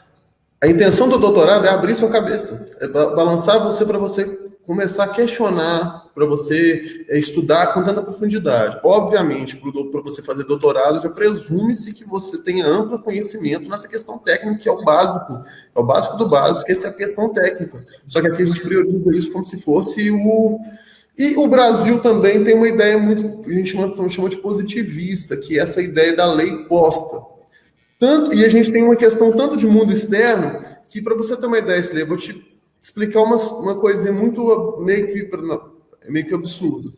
A intenção do doutorado é abrir sua cabeça, é balançar você para você começar a questionar, para você estudar com tanta profundidade. Obviamente, para você fazer doutorado, já presume-se que você tenha amplo conhecimento nessa questão técnica, que é o básico do básico, essa é a questão técnica. Só que aqui a gente prioriza isso como se fosse E o Brasil também tem uma ideia muito, a gente chama de positivista, que é essa ideia da lei posta. E a gente tem uma questão tanto de mundo externo, que para você ter uma ideia, eu vou te explicar uma coisinha muito meio que absurda.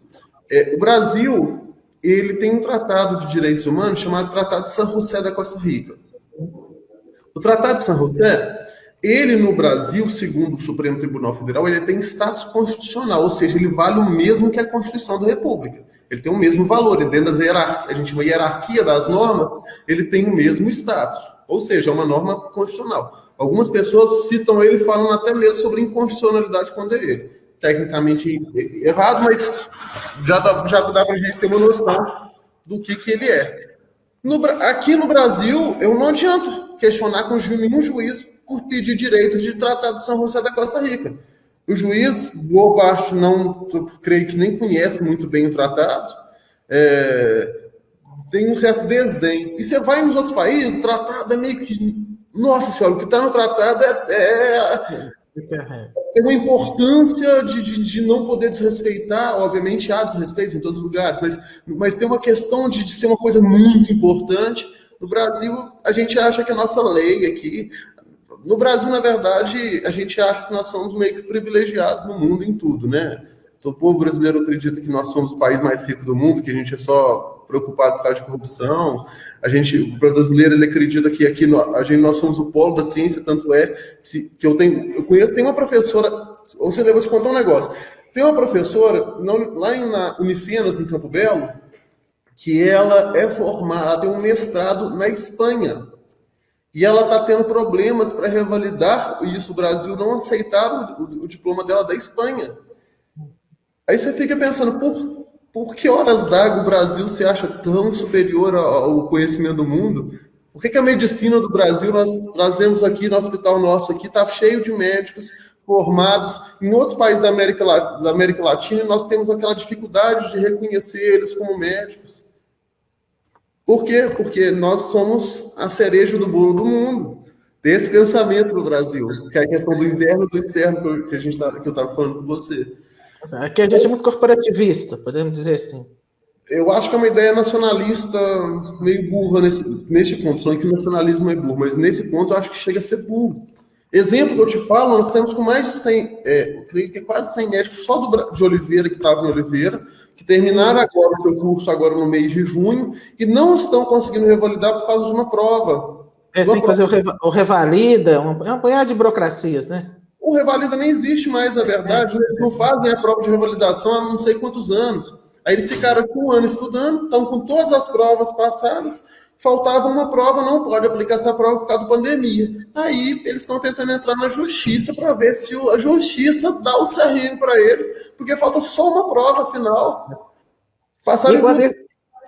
O Brasil, ele tem um tratado de direitos humanos chamado Tratado de San José da Costa Rica. O Tratado de San José, ele no Brasil, segundo o Supremo Tribunal Federal, ele tem status constitucional, ou seja, ele vale o mesmo que a Constituição da República. Ele tem o mesmo valor, dentro das hierarquias, a gente chama hierarquia das normas, ele tem o mesmo status, ou seja, é uma norma constitucional. Algumas pessoas citam ele e falam até mesmo sobre inconstitucionalidade quando é ele. Tecnicamente errado, mas já dá para a gente ter uma noção do que ele é. Aqui no Brasil, eu não adianto questionar com nenhum juiz por pedir direito de Tratado de San José da Costa Rica. O juiz, boa parte, creio que nem conhece muito bem o tratado, tem um certo desdém. E você vai nos outros países, o tratado é meio que... Nossa senhora, o que está no tratado tem uma importância de não poder desrespeitar. Obviamente há desrespeito em todos os lugares, mas tem uma questão de ser uma coisa muito importante. No Brasil, a gente acha que a nossa lei aqui... No Brasil, na verdade, a gente acha que nós somos meio que privilegiados no mundo em tudo, né? Então, o povo brasileiro acredita que nós somos o país mais rico do mundo, que a gente é só preocupado por causa de corrupção. O brasileiro, ele acredita que aqui nós somos o polo da ciência, tanto é que eu conheço, tem uma professora, ou seja, eu vou te contar um negócio. Tem uma professora lá na Unifenas, em Campo Belo, que ela é formada, ela tem um mestrado na Espanha. E ela está tendo problemas para revalidar isso. O Brasil não aceitava o diploma dela da Espanha. Aí você fica pensando, por que horas d'água o Brasil se acha tão superior ao conhecimento do mundo? Por que a medicina do Brasil, nós trazemos aqui no hospital nosso aqui, está cheio de médicos formados em outros países da América Latina, e nós temos aquela dificuldade de reconhecer eles como médicos. Por quê? Porque nós somos a cereja do bolo do mundo. Tem esse pensamento no Brasil, que é a questão do interno e do externo que eu estava falando com você. Aqui a gente é muito corporativista, podemos dizer assim. Eu acho que é uma ideia nacionalista meio burra nesse ponto. Falando que o nacionalismo é burro, mas nesse ponto eu acho que chega a ser burro. Exemplo que eu te falo, nós temos com mais de 100, eu creio que quase 100 médicos só de Oliveira, que estavam em Oliveira, que terminaram agora o seu curso agora no mês de junho e não estão conseguindo revalidar por causa de uma prova. Eles têm que fazer o revalida, é um punhado de burocracias, né? O revalida nem existe mais, na verdade, eles não fazem a prova de revalidação há não sei quantos anos. Aí eles ficaram aqui um ano estudando, estão com todas as provas passadas, faltava uma prova, não pode aplicar essa prova por causa da pandemia. Aí eles estão tentando entrar na justiça para ver se a justiça dá o CRM para eles, porque falta só uma prova final.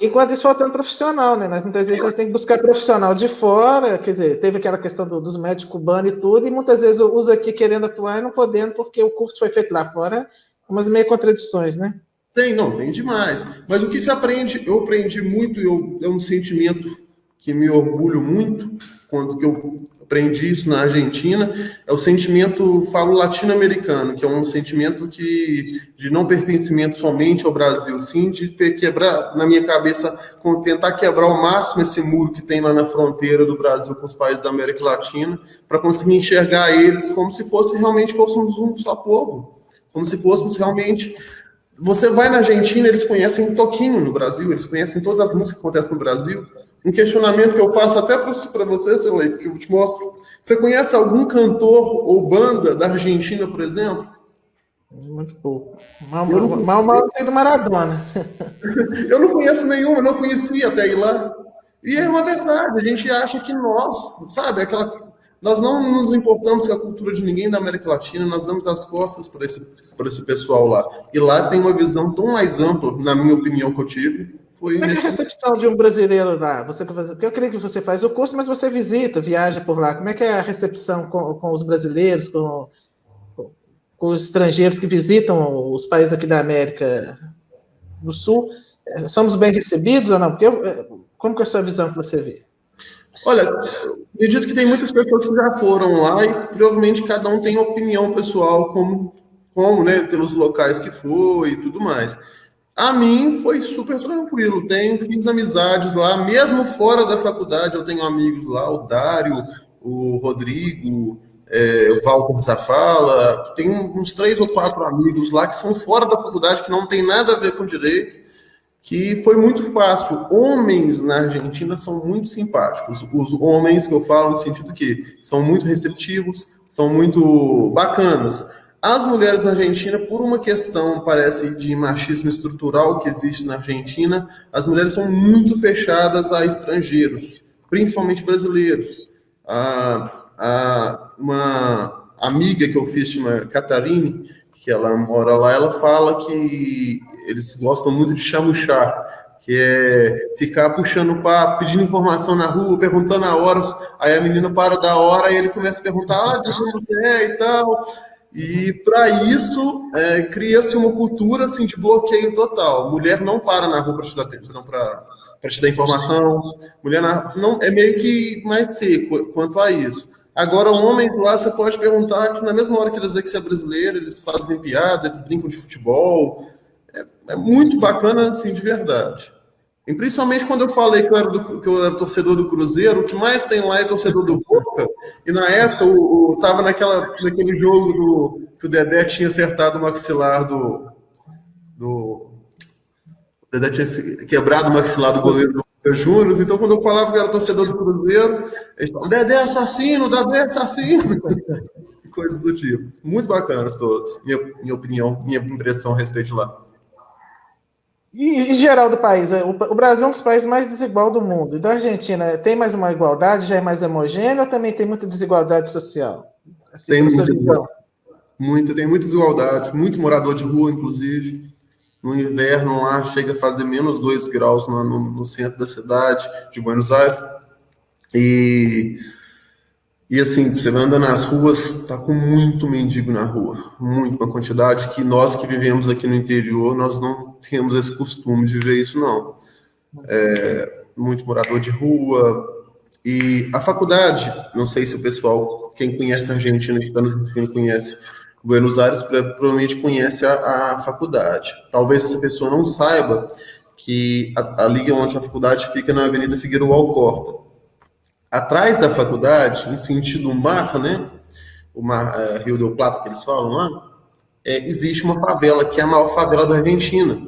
Enquanto isso faltando profissional, né? Nós muitas vezes a gente tem que buscar profissional de fora, quer dizer, teve aquela questão dos médicos cubanos e tudo, e muitas vezes usa aqui querendo atuar e não podendo, porque o curso foi feito lá fora, umas meio contradições, né? Tem demais. Mas o que se aprende, eu aprendi muito, é um sentimento que me orgulho muito, quando que eu aprendi isso na Argentina, é o sentimento, falo latino-americano, que é um sentimento de não pertencimento somente ao Brasil, sim, de quebrar, na minha cabeça, tentar quebrar ao máximo esse muro que tem lá na fronteira do Brasil com os países da América Latina, para conseguir enxergar eles como se fôssemos um só povo, como se fôssemos realmente... Você vai na Argentina, eles conhecem Toquinho no Brasil, eles conhecem todas as músicas que acontecem no Brasil. Um questionamento que eu faço até para você, Silei, porque eu te mostro. Você conhece algum cantor ou banda da Argentina, por exemplo? Muito pouco. Mal sei do Maradona. Eu não conheço nenhuma, não conhecia até ir lá. E é uma verdade, a gente acha que nós, sabe, nós não nos importamos com a cultura de ninguém da América Latina, nós damos as costas por esse pessoal lá. E lá tem uma visão tão mais ampla, na minha opinião, que eu tive. Como é que é a recepção de um brasileiro lá? Você tá fazendo... Porque eu creio que você faz o curso, mas você visita, viaja por lá. Como é que é a recepção com os brasileiros, com os estrangeiros que visitam os países aqui da América do Sul? Somos bem recebidos ou não? Como que é a sua visão que você vê? Olha, acredito que tem muitas pessoas que já foram lá e provavelmente cada um tem opinião pessoal como né, pelos locais que foi e tudo mais. A mim foi super tranquilo, fiz amizades lá, mesmo fora da faculdade eu tenho amigos lá, o Dário, o Rodrigo, o Walter Zafala, tem uns 3 ou 4 amigos lá que são fora da faculdade, que não tem nada a ver com direito, que foi muito fácil. Homens na Argentina são muito simpáticos. Os homens que eu falo no sentido que são muito receptivos, são muito bacanas. As mulheres na Argentina, por uma questão, parece, de machismo estrutural que existe na Argentina, as mulheres são muito fechadas a estrangeiros, principalmente brasileiros. Uma amiga que eu fiz, chama Catarine, que ela mora lá, ela fala que eles gostam muito de chamuchar, que é ficar puxando papo, pedindo informação na rua, perguntando a horas, aí a menina para da hora e ele começa a perguntar, de onde você é e tal. E para isso, cria-se uma cultura assim, de bloqueio total. Mulher não para na rua para te dar tempo, não para te dar informação. Mulher não é meio que mais seco quanto a isso. Agora, homens lá, você pode perguntar que na mesma hora que eles veem que você é brasileiro, eles fazem piada, eles brincam de futebol. É muito bacana, assim, de verdade. E principalmente quando eu falei que eu era torcedor do Cruzeiro, o que mais tem lá é torcedor do Boca. E na época, eu tava naquele jogo que o Dedé tinha acertado o maxilar o Dedé tinha quebrado o maxilar do goleiro do Boca Juniors. Então, quando eu falava que eu era torcedor do Cruzeiro, eles falavam, Dedé assassino, Dedé assassino. Coisas do tipo. Muito bacanas todos. Minha opinião, minha impressão a respeito de lá. E em geral do país, o Brasil é um dos países mais desigual do mundo. E da Argentina, tem mais uma igualdade, já é mais homogêneo, ou também tem muita desigualdade social? Assim, tem muita desigualdade, muito morador de rua, inclusive. No inverno lá chega a fazer menos 2 graus no centro da cidade de Buenos Aires. E assim, você vai andando nas ruas, tá com muito mendigo na rua, muito, uma quantidade que nós que vivemos aqui no interior, nós não temos esse costume de ver isso, não. Muito morador de rua. E a faculdade, não sei se o pessoal, quem conhece a Argentina, que está nos assistindo, conhece Buenos Aires, provavelmente conhece a faculdade. Talvez essa pessoa não saiba que ali onde a faculdade fica na Avenida Figueiredo Alcorta. Atrás da faculdade, em sentido mar, né? O mar, Rio del Plata, que eles falam lá, existe uma favela, que é a maior favela da Argentina.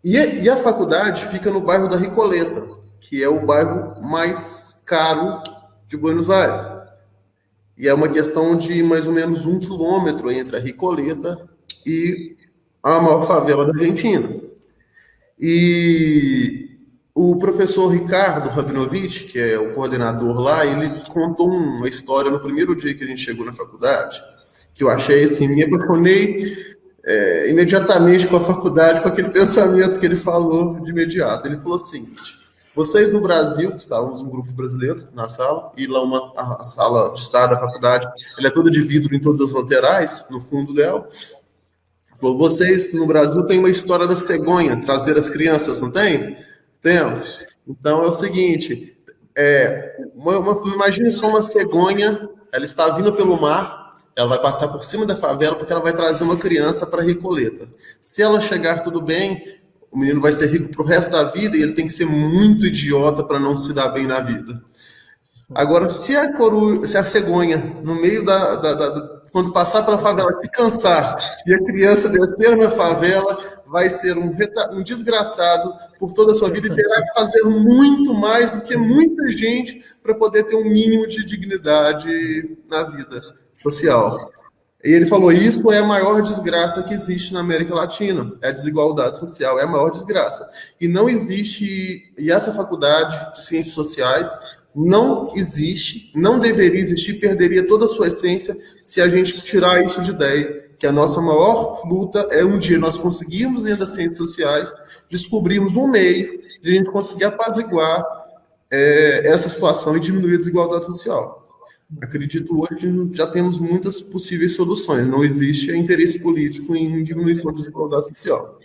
E a faculdade fica no bairro da Recoleta, que é o bairro mais caro de Buenos Aires. E é uma questão de mais ou menos 1 quilômetro entre a Recoleta e a maior favela da Argentina. E o professor Ricardo Rabinovich, que é o coordenador lá, ele contou uma história no primeiro dia que a gente chegou na faculdade, que eu achei assim, me apaixonei imediatamente com a faculdade, com aquele pensamento que ele falou de imediato. Ele falou o seguinte: vocês no Brasil, estávamos um grupo de brasileiros na sala, e lá a sala de estar da faculdade, ela é toda de vidro em todas as laterais, no fundo dela. Falou, vocês no Brasil têm uma história da cegonha, trazer as crianças, não tem? Temos. Então é o seguinte, imagine só uma cegonha, ela está vindo pelo mar, ela vai passar por cima da favela porque ela vai trazer uma criança para a Recoleta. Se ela chegar tudo bem, o menino vai ser rico para o resto da vida e ele tem que ser muito idiota para não se dar bem na vida. Agora, se a cegonha, no meio quando passar pela favela, se cansar e a criança descer na favela, vai ser um desgraçado por toda a sua vida e terá que fazer muito mais do que muita gente para poder ter um mínimo de dignidade na vida social. E ele falou, isso é a maior desgraça que existe na América Latina, é a desigualdade social, é a maior desgraça. E não existe, e essa faculdade de ciências sociais não existe, não deveria existir, perderia toda a sua essência se a gente tirar isso de ideia, que a nossa maior luta é um dia nós conseguirmos, dentro das ciências sociais, descobrirmos um meio de a gente conseguir apaziguar essa situação e diminuir a desigualdade social. Acredito hoje que já temos muitas possíveis soluções. Não existe interesse político em diminuição da desigualdade social.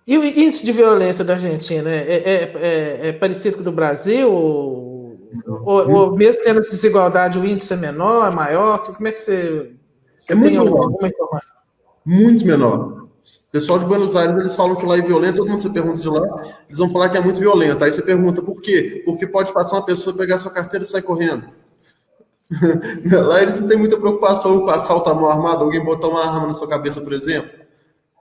E o índice de violência da Argentina é parecido com o do Brasil? Ou mesmo tendo essa desigualdade, o índice é menor, é maior? Como é que você tem alguma informação? Muito menor. O pessoal de Buenos Aires, eles falam que lá é violento, todo mundo se pergunta de lá, eles vão falar que é muito violento. Aí você pergunta por quê? Porque pode passar uma pessoa, pegar sua carteira e sair correndo. Lá eles não têm muita preocupação com assalto à mão armada, alguém botar uma arma na sua cabeça, por exemplo.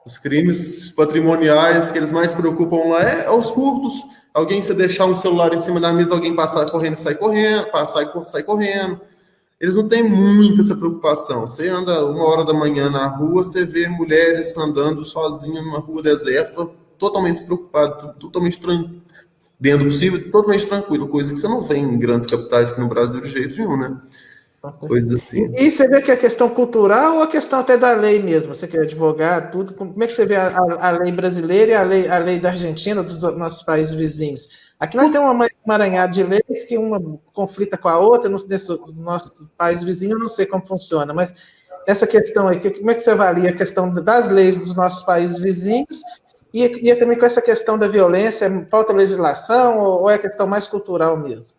Os crimes patrimoniais que eles mais se preocupam lá é os furtos. Alguém se deixar um celular em cima da mesa, alguém passar correndo e sair correndo, sair correndo. Eles não têm muita essa preocupação. Você anda 1h da manhã na rua, você vê mulheres andando sozinhas numa rua deserta, totalmente despreocupado, totalmente dentro do possível, totalmente tranquilo, coisa que você não vê em grandes capitais aqui no Brasil de jeito nenhum, né? Coisas assim. E você vê que é questão cultural ou a questão até da lei mesmo? Você que é advogado, tudo, como é que você vê a lei brasileira e a lei da Argentina, dos nossos países vizinhos? Aqui nós temos uma emaranhada de leis que uma conflita com a outra, no nosso país vizinho eu não sei como funciona, mas essa questão aí, como é que você avalia a questão das leis dos nossos países vizinhos e também com essa questão da violência, falta legislação ou é questão mais cultural mesmo?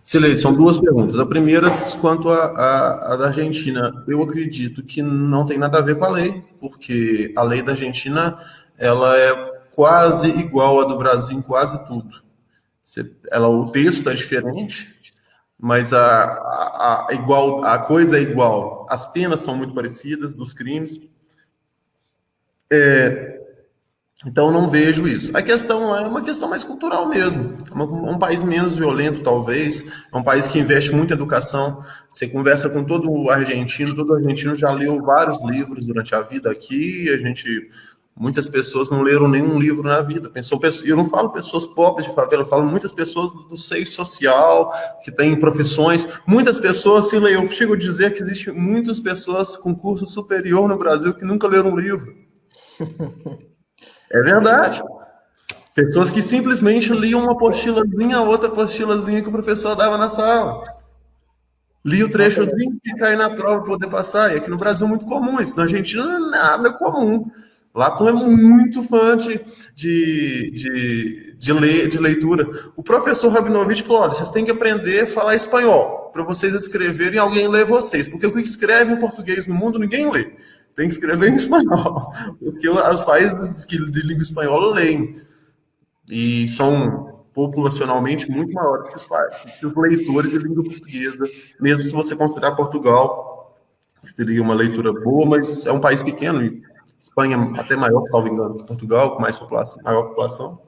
Silêncio, são duas perguntas. A primeira, quanto à da Argentina, eu acredito que não tem nada a ver com a lei, porque a lei da Argentina ela é quase igual à do Brasil em quase tudo. O texto é diferente, mas a coisa é igual. As penas são muito parecidas dos crimes. Então, não vejo isso. A questão lá é uma questão mais cultural mesmo. É um país menos violento, talvez. É um país que investe muito em educação. Você conversa com todo argentino já leu vários livros durante a vida aqui. Muitas pessoas não leram nenhum livro na vida. Eu não falo pessoas pobres de favela, eu falo muitas pessoas do seio social, que têm profissões. Muitas pessoas, eu chego a dizer que existem muitas pessoas com curso superior no Brasil que nunca leram um livro. É verdade. Pessoas que simplesmente liam uma apostilazinha, outra apostilazinha que o professor dava na sala. Lia o trechozinho e cair na prova para poder passar. E aqui no Brasil é muito comum isso. Na Argentina não é nada comum. Lá tu é muito fã de leitura. O professor Rabinovich falou: olha, vocês têm que aprender a falar espanhol para vocês escreverem e alguém ler vocês. Porque o que escreve em português no mundo ninguém lê. Tem que escrever em espanhol. Porque os países de língua espanhola leem. E são populacionalmente muito maiores que os leitores de língua portuguesa, mesmo se você considerar Portugal, que seria uma leitura boa, mas é um país pequeno, e Espanha até maior, salvo engano, que Portugal, com mais população, maior população.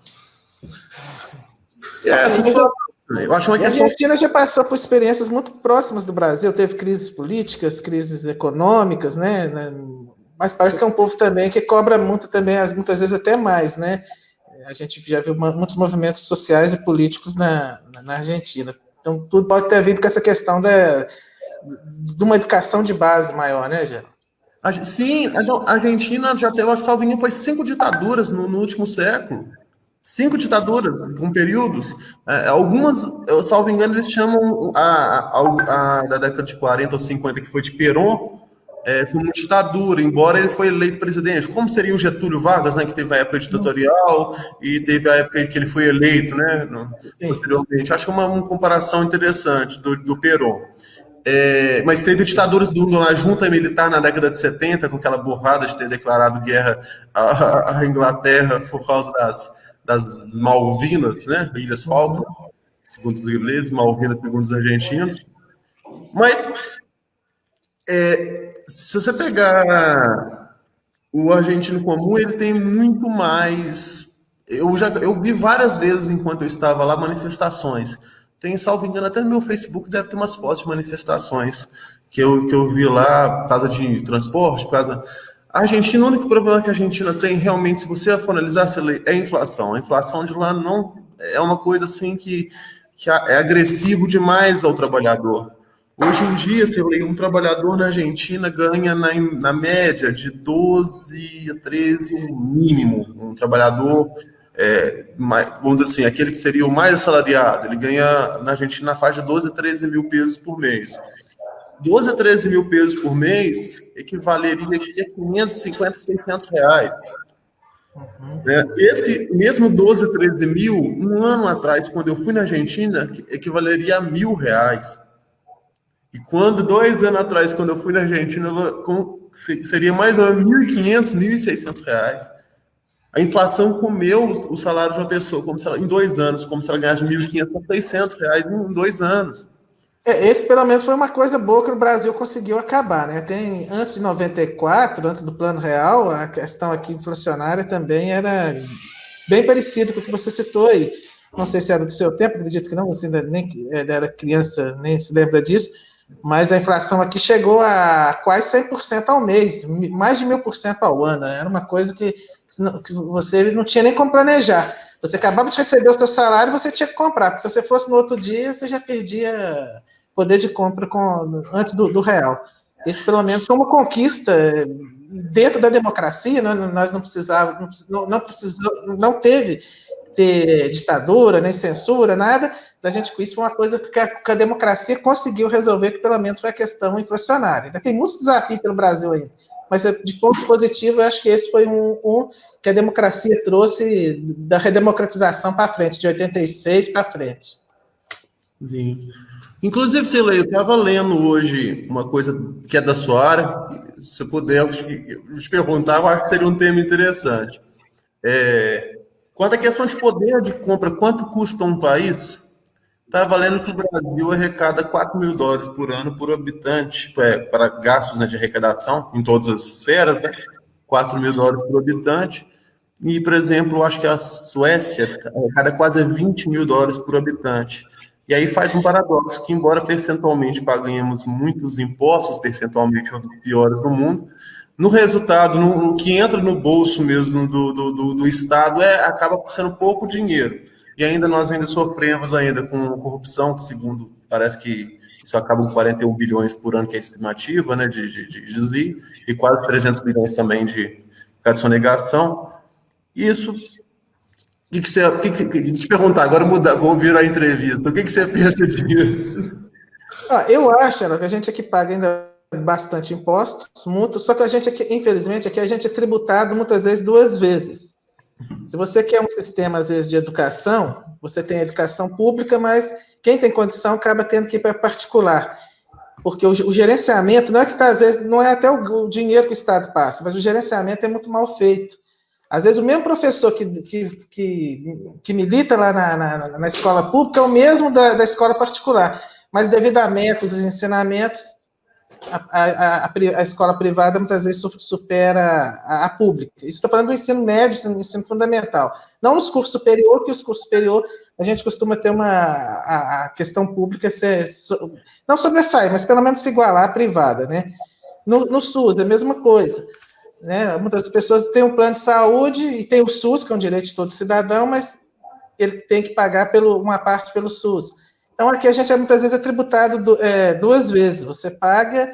E essa situação, eu acho uma questão... A Argentina já passou por experiências muito próximas do Brasil, teve crises políticas, crises econômicas, né? Mas parece que é um povo também que cobra muito também, muitas vezes até mais, né? A gente já viu muitos movimentos sociais e políticos na Argentina. Então, tudo pode ter vindo com essa questão de uma educação de base maior, né, Geraldo? Sim, a Argentina já teve, salvo engano, foi 5 ditaduras no último século. 5 ditaduras, com períodos. Algumas, salvo engano, eles chamam da década de 40 ou 50, que foi de Perón, como ditadura, embora ele foi eleito presidente. Como seria o Getúlio Vargas, né, que teve a época ditatorial e teve a época em que ele foi eleito, né, posteriormente. Acho que é uma comparação interessante do Perón. Mas teve ditaduras na junta militar na década de 70, com aquela borrada de ter declarado guerra à Inglaterra por causa das Malvinas, né, Ilhas Falkland, segundo os ingleses, Malvinas segundo os argentinos. Mas se você pegar o argentino comum, ele tem muito mais. Eu vi várias vezes, enquanto eu estava lá, manifestações. Tem, salvo engano, até no meu Facebook deve ter umas fotos de manifestações que eu vi lá por causa de transporte, por causa... A Argentina, o único problema que a Argentina tem, realmente, se você for analisar, é a inflação. A inflação de lá não é uma coisa assim que é agressivo demais ao trabalhador. Hoje em dia, um trabalhador na Argentina ganha na média de 12 a 13 no mínimo. Um trabalhador, vamos dizer assim, aquele que seria o mais assalariado, ele ganha na Argentina na faixa de 12 a 13 mil pesos por mês. 12 a 13 mil pesos por mês equivaleria aqui a 550, 600 reais. Esse mesmo 12, 13 mil, um ano atrás, quando eu fui na Argentina, equivaleria a R$1.000. E 2 anos atrás, quando eu fui na Argentina, seria mais ou menos R$1.500, R$1.600. A inflação comeu o salário de uma pessoa em 2 anos, como se ela ganhasse R$1.500 a R$600 em 2 anos. Esse, pelo menos, foi uma coisa boa que o Brasil conseguiu acabar, né? Antes de 94, antes do Plano Real, a questão aqui inflacionária também era bem parecida com o que você citou aí. Não sei se era do seu tempo, acredito que não, você ainda nem era criança, nem se lembra disso, mas a inflação aqui chegou a quase 100% ao mês, mais de 1.000% ao ano. Era uma coisa que você não tinha nem como planejar. Você acabava de receber o seu salário e você tinha que comprar, porque se você fosse no outro dia, você já perdia poder de compra antes do real. Isso, pelo menos, foi uma conquista dentro da democracia. Nós não precisávamos, não teve ter ditadura, nem censura, nada. A gente, isso foi uma coisa que a democracia conseguiu resolver, que pelo menos foi a questão inflacionária. Ainda tem muitos desafios pelo Brasil ainda, mas de ponto positivo, eu acho que esse foi um que a democracia trouxe da redemocratização para frente, de 86 para frente. Sim. Inclusive, Silei, eu estava lendo hoje uma coisa que é da sua área, se eu puder te perguntar, eu acho que seria um tema interessante. Quanto à questão de poder de compra, quanto custa um país? Estava lendo que o Brasil arrecada $4.000 por ano por habitante, para gastos, né, de arrecadação, em todas as esferas, né? $4.000 por habitante. E, por exemplo, eu acho que a Suécia arrecada quase $20.000 por habitante. E aí faz um paradoxo, que embora percentualmente paguemos muitos impostos, percentualmente um dos piores do mundo, no resultado, no que entra no bolso mesmo do Estado, acaba sendo pouco dinheiro. E ainda nós sofremos ainda com corrupção, que segundo parece que isso acaba com 41 bilhões por ano, que é a estimativa, né, de desvio, e quase 300 bilhões também de sonegação. Isso te perguntar, agora vou virar a entrevista. O que você pensa disso? Eu acho, Ela, que a gente aqui paga ainda bastante impostos, muito, só que a gente aqui, infelizmente, aqui a gente é tributado muitas vezes 2 vezes. Se você quer um sistema, às vezes, de educação, você tem a educação pública, mas quem tem condição acaba tendo que ir para particular. Porque o gerenciamento, não é que tá, às vezes, não é até o dinheiro que o Estado passa, mas o gerenciamento é muito mal feito. Às vezes o mesmo professor que milita lá na escola pública é o mesmo da escola particular, mas devido a métodos e ensinamentos, a escola privada muitas vezes supera a pública. Isso estou falando do ensino médio, do ensino fundamental. Não nos cursos superiores, que os cursos superiores a gente costuma ter a questão pública não sobressair, mas pelo menos se igualar à privada, né? No SUS, é a mesma coisa. Né? Muitas pessoas têm um plano de saúde e tem o SUS, que é um direito de todo cidadão, mas ele tem que pagar uma parte pelo SUS. Então, aqui a gente muitas vezes é tributado 2 vezes. Você paga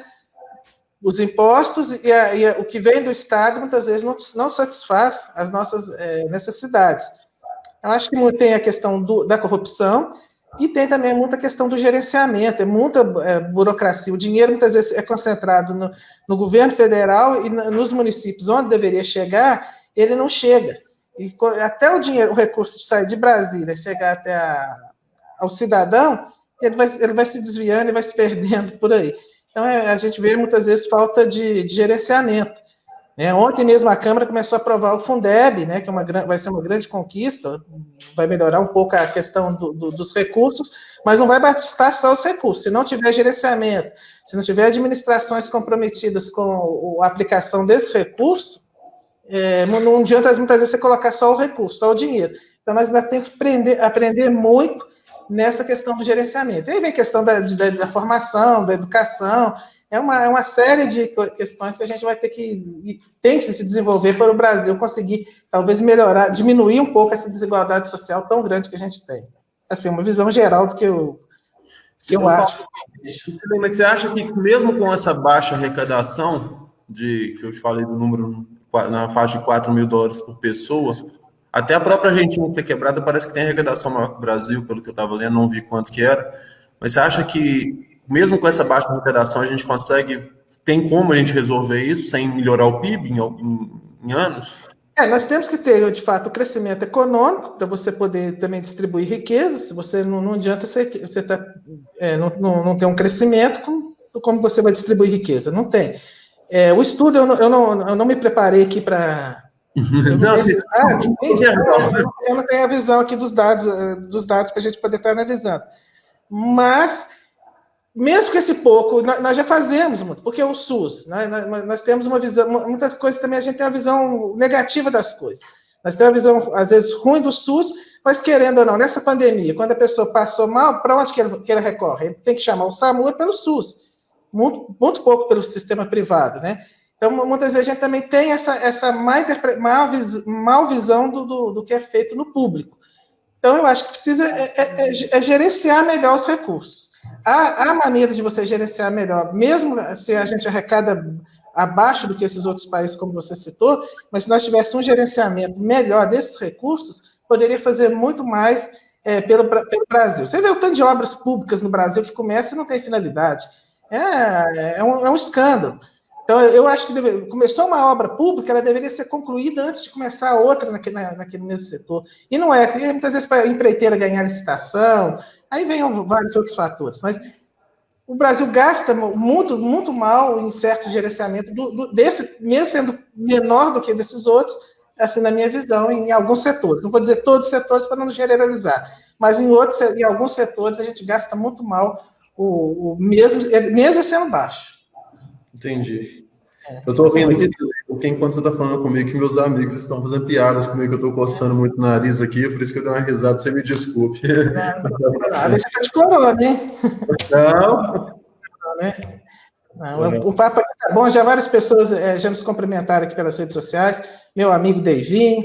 os impostos e o que vem do Estado muitas vezes não satisfaz as nossas necessidades. Eu acho que tem a questão da corrupção e tem também muita questão do gerenciamento, é muita burocracia. O dinheiro muitas vezes é concentrado no governo federal e nos municípios onde deveria chegar, ele não chega. E até o recurso de sair de Brasília, chegar até ao cidadão, ele vai se desviando e vai se perdendo por aí. Então, a gente vê muitas vezes falta de gerenciamento. Né? Ontem mesmo a Câmara começou a aprovar o Fundeb, né, que vai ser uma grande conquista, vai melhorar um pouco a questão dos recursos, mas não vai bastar só os recursos. Se não tiver gerenciamento, se não tiver administrações comprometidas com a aplicação desse recurso, não adianta muitas vezes você colocar só o recurso, só o dinheiro. Então, nós ainda temos que aprender muito nessa questão do gerenciamento. E aí vem a questão da formação, da educação, é uma série de questões que a gente vai tem que se desenvolver para o Brasil conseguir, talvez, melhorar, diminuir um pouco essa desigualdade social tão grande que a gente tem. Assim, uma visão geral do que eu acho. Mas você acha que mesmo com essa baixa arrecadação, que eu falei do número na faixa de $4.000 por pessoa, até a própria Argentina ter quebrado parece que tem arrecadação maior que o Brasil, pelo que eu estava lendo, não vi quanto que era, mas você acha que mesmo com essa baixa arrecadação, a gente tem como a gente resolver isso sem melhorar o PIB em anos? Nós temos que ter, de fato, o crescimento econômico para você poder também distribuir riqueza. Se você não adianta não ter um crescimento, como você vai distribuir riqueza? Não tem. O estudo, eu não me preparei aqui para... Eu não tenho a visão aqui dos dados para a gente poder estar analisando. Mas... mesmo que esse pouco, nós já fazemos muito, porque o SUS, nós temos uma visão, muitas coisas também a gente tem uma visão negativa das coisas. Nós temos uma visão, às vezes, ruim do SUS, mas querendo ou não, nessa pandemia, quando a pessoa passou mal, para onde que ele recorre? Ele tem que chamar o SAMU pelo SUS, muito pouco pelo sistema privado, né? Então, muitas vezes a gente também tem essa mal visão do que é feito no público. Então, eu acho que precisa gerenciar melhor os recursos. Há maneiras de você gerenciar melhor, mesmo se a gente arrecada abaixo do que esses outros países, como você citou, mas se nós tivéssemos um gerenciamento melhor desses recursos, poderia fazer muito mais pelo Brasil. Você vê o tanto de obras públicas no Brasil que começa e não tem finalidade. É um escândalo. Então, eu acho que começou uma obra pública, ela deveria ser concluída antes de começar outra naquele mesmo setor. E não é, porque muitas vezes para a empreiteira ganhar licitação, aí vem vários outros fatores. Mas o Brasil gasta muito, muito mal em certo gerenciamento desse, mesmo sendo menor do que desses outros, assim, na minha visão, em alguns setores. Não vou dizer todos os setores para não generalizar, mas em alguns setores a gente gasta muito mal, mesmo sendo baixo. Entendi. Eu tô ouvindo aqui, porque enquanto você tá falando comigo, que meus amigos estão fazendo piadas comigo, que eu tô coçando muito o nariz aqui, por isso que eu dei uma risada, você me desculpe. A ver se tá de corona, hein? Não. O papo aqui tá bom, já várias pessoas já nos cumprimentaram aqui pelas redes sociais, meu amigo Deivinho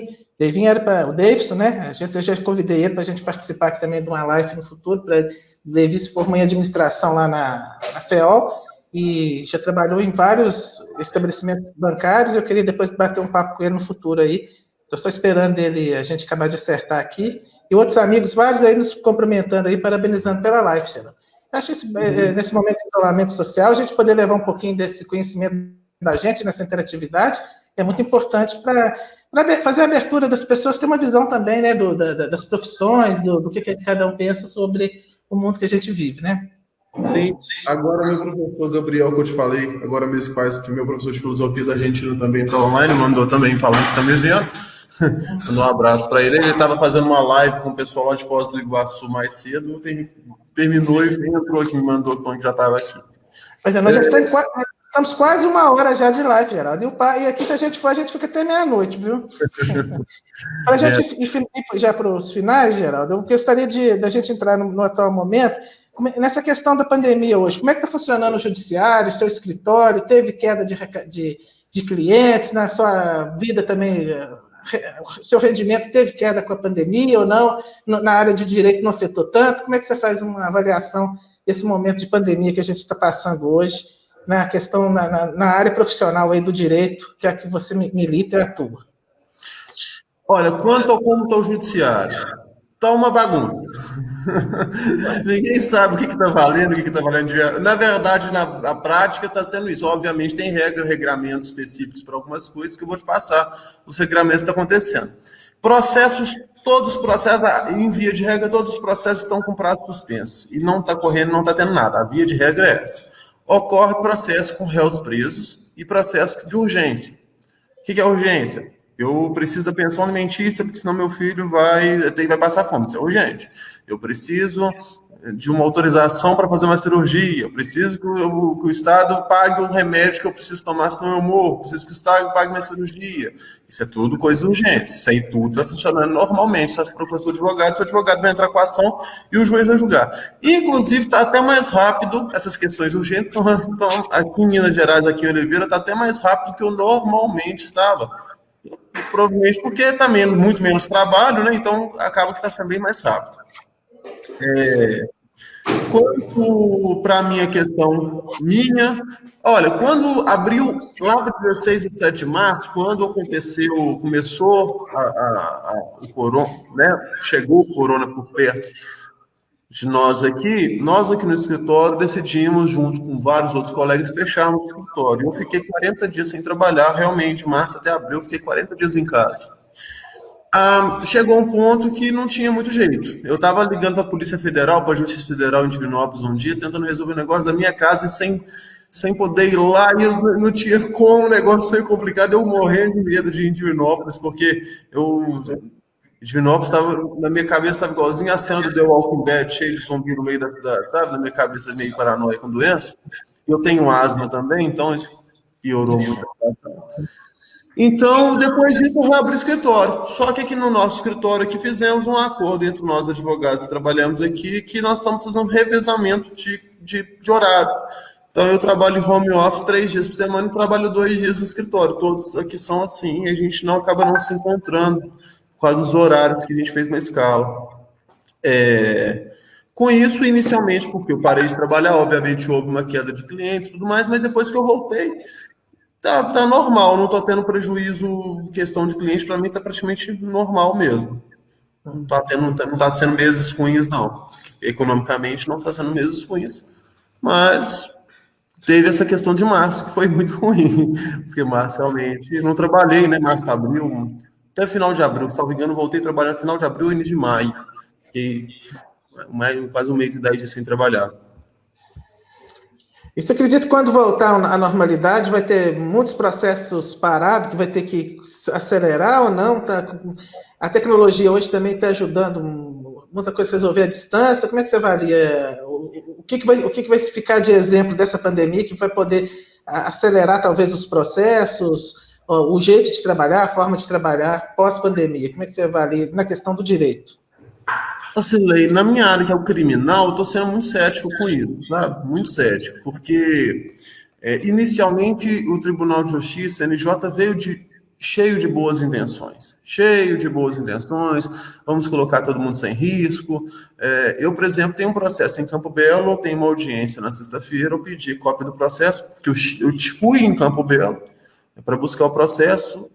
era para o Davidson, né? Eu já convidei ele para a gente participar aqui também de uma live no futuro, para o Davi se formou em administração lá na FEOL, e já trabalhou em vários estabelecimentos bancários. Eu queria depois bater um papo com ele no futuro aí, Estou só esperando a gente acabar de acertar aqui. E outros amigos, vários aí nos cumprimentando aí, parabenizando pela live, Geraldo. Eu acho que nesse momento de isolamento social, a gente poder levar um pouquinho desse conhecimento da gente, nessa interatividade, é muito importante para fazer a abertura das pessoas, ter uma visão também, né, das profissões, do que cada um pensa sobre o mundo que a gente vive, né? Sim, agora meu professor Gabriel, que eu te falei, agora mesmo que meu professor de filosofia da Argentina também está online, mandou também falando que está me vendo. Mandou um abraço para ele. Ele estava fazendo uma live com o pessoal lá de Foz do Iguaçu mais cedo, terminou e entrou aqui, me mandou falando que já estava aqui. Pois é, nós já estamos quase 1 hora já de live, Geraldo. E aqui, se a gente for, a gente fica até meia-noite, viu? Para a gente ir já para os finais, Geraldo, eu gostaria da gente entrar no atual momento, nessa questão da pandemia hoje. Como é que está funcionando o judiciário, o seu escritório? Teve queda de clientes? Na sua vida também, seu rendimento teve queda com a pandemia ou não? Na área de direito não afetou tanto? Como é que você faz uma avaliação desse momento de pandemia que a gente está passando hoje, na questão, na área profissional aí do direito, que é a que você milita e atua? Olha, quanto ao como está o judiciário, está uma bagunça. Ninguém sabe o que está valendo, o que está valendo. Na verdade, na prática está sendo isso. Obviamente tem regramentos específicos para algumas coisas que eu vou te passar. Os regramentos estão acontecendo. Todos os processos, em via de regra, todos os processos estão com prazo suspenso. E não está correndo, não está tendo nada. A via de regra é essa. Ocorre processo com réus presos e processo de urgência. O que é urgência? Eu preciso da pensão alimentícia, porque senão meu filho vai passar fome. Isso é urgente. Eu preciso de uma autorização para fazer uma cirurgia. Eu preciso que o Estado pague um remédio que eu preciso tomar, senão eu morro. Eu preciso que o Estado pague minha cirurgia. Isso é tudo coisa urgente. Isso aí tudo está funcionando normalmente. Só se procura seu advogado vai entrar com a ação e o juiz vai julgar. Inclusive, está até mais rápido, essas questões urgentes estão aqui em Minas Gerais, aqui em Oliveira, está até mais rápido do que eu normalmente estava. Provavelmente porque está muito menos trabalho, né? Então acaba que está sendo bem mais rápido. Quanto para a minha questão olha, quando abriu lá para 16 e 7 de março, quando começou o corona, né? Chegou o corona por perto de nós aqui no escritório decidimos, junto com vários outros colegas, fecharmos o escritório. Eu fiquei 40 dias sem trabalhar, realmente, de março até abril, eu fiquei 40 dias em casa. Chegou um ponto que não tinha muito jeito. Eu estava ligando para a Polícia Federal, para a Justiça Federal em Divinópolis um dia, tentando resolver o negócio da minha casa e sem poder ir lá, e eu não tinha como, o negócio foi complicado, eu morrendo de medo de ir em Divinópolis, porque Divinópolis na minha cabeça estava igualzinho a cena do The Walking Dead, cheio de zumbi no meio da cidade, sabe? Na minha cabeça meio paranoia com doença. Eu tenho asma também, então isso piorou muito a situação. Então, depois disso, eu reabri o escritório. Só que aqui no nosso escritório aqui fizemos um acordo entre nós advogados que trabalhamos aqui, que nós estamos fazendo revezamento de horário. Então, eu trabalho em home office 3 dias por semana e trabalho 2 dias no escritório. Todos aqui são assim, e a gente acaba não se encontrando por causa dos horários que a gente fez na escala. Com isso, inicialmente, porque eu parei de trabalhar, obviamente houve uma queda de clientes e tudo mais, mas depois que eu voltei, tá normal, não estou tendo prejuízo, questão de cliente, para mim está praticamente normal mesmo. Não está sendo meses ruins, não. Economicamente não está sendo meses ruins, mas teve essa questão de março, que foi muito ruim, porque março realmente não trabalhei, né? Março, abril, até final de abril, se não me engano, voltei a trabalhar no final de abril e início de maio. Fiquei quase 1 mês e 10 dias sem trabalhar. E você acredita que quando voltar à normalidade vai ter muitos processos parados, que vai ter que acelerar ou não? A tecnologia hoje também está ajudando muita coisa a resolver à distância. Como é que você avalia? O que vai ficar de exemplo dessa pandemia que vai poder acelerar talvez os processos, o jeito de trabalhar, a forma de trabalhar pós-pandemia? Como é que você avalia na questão do direito? Assim, Lei, na minha área, que é o criminal, eu estou sendo muito cético com isso, sabe? Muito cético, porque inicialmente o Tribunal de Justiça, NJ, veio cheio de boas intenções, vamos colocar todo mundo sem risco. Eu, por exemplo, tenho um processo em Campo Belo, tenho uma audiência na sexta-feira, eu pedi cópia do processo, porque eu fui em Campo Belo, para buscar o processo.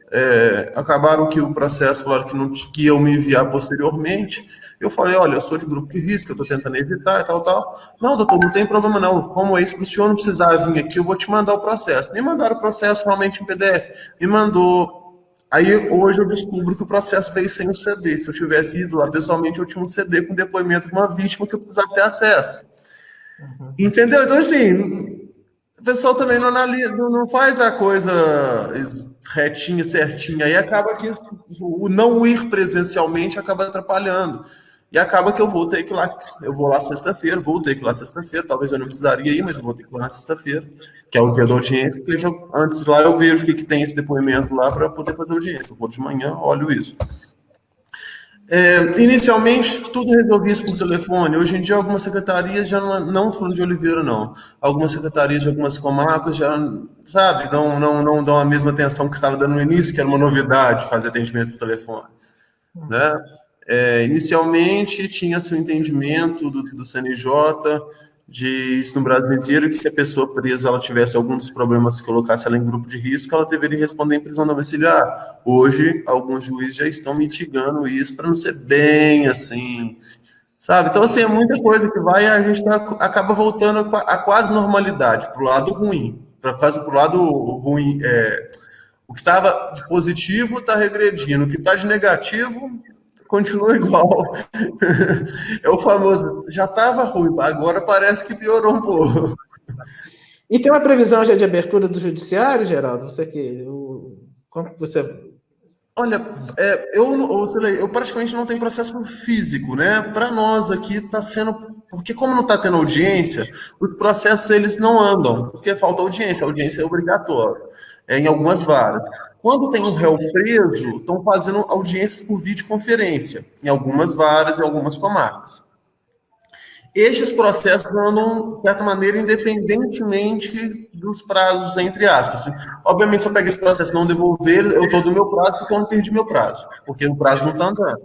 Acabaram que o processo falaram que iam me enviar posteriormente. Eu falei, olha, eu sou de grupo de risco, eu estou tentando evitar e tal. Não, doutor, não tem problema não. Como é isso, para o senhor não precisar vir aqui, eu vou te mandar o processo. Me mandaram o processo realmente em PDF. Me mandou. Aí hoje eu descubro que o processo veio sem o CD. Se eu tivesse ido lá pessoalmente, eu tinha um CD com depoimento de uma vítima que eu precisava ter acesso. Entendeu? Então, assim, o pessoal também não analisa, não faz a coisa retinha, certinha. Aí acaba que o não ir presencialmente acaba atrapalhando. E acaba que eu vou ter que ir lá, eu vou lá sexta-feira, talvez eu não precisaria ir, mas eu vou ter que ir lá na sexta-feira, que é o dia da audiência, porque antes lá eu vejo o que tem esse depoimento lá para poder fazer audiência. Eu vou de manhã, olho isso. Inicialmente, tudo resolvia isso por telefone. Hoje em dia, algumas secretarias já não falando de Oliveira, não. Algumas secretarias de algumas comarcas já, sabe, não dão a mesma atenção que estava dando no início, que era uma novidade fazer atendimento por telefone, né? Inicialmente, tinha-se o entendimento do CNJ de isso no Brasil inteiro, que se a pessoa presa ela tivesse algum dos problemas que colocasse ela em grupo de risco, ela deveria responder em prisão domiciliar. Hoje, alguns juízes já estão mitigando isso para não ser bem assim, sabe? Então, assim, é muita coisa que vai e a gente acaba voltando a quase normalidade, para o lado ruim, quase para o lado ruim. O que estava de positivo está regredindo, o que está de negativo continua igual. É o famoso, já estava ruim, agora parece que piorou um pouco. E tem uma previsão já de abertura do judiciário, Geraldo? Como você... Olha, eu praticamente não tenho processo físico, né? Para nós aqui está sendo... Porque como não está tendo audiência, os processos eles não andam, porque falta audiência. A audiência é obrigatória, em algumas varas. Quando tem um réu preso, estão fazendo audiências por videoconferência, em algumas varas e algumas comarcas. Estes processos andam, de certa maneira, independentemente dos prazos, entre aspas. Obviamente, se eu pegar esse processo e não devolver, eu estou do meu prazo porque eu não perdi meu prazo, porque o prazo não está andando.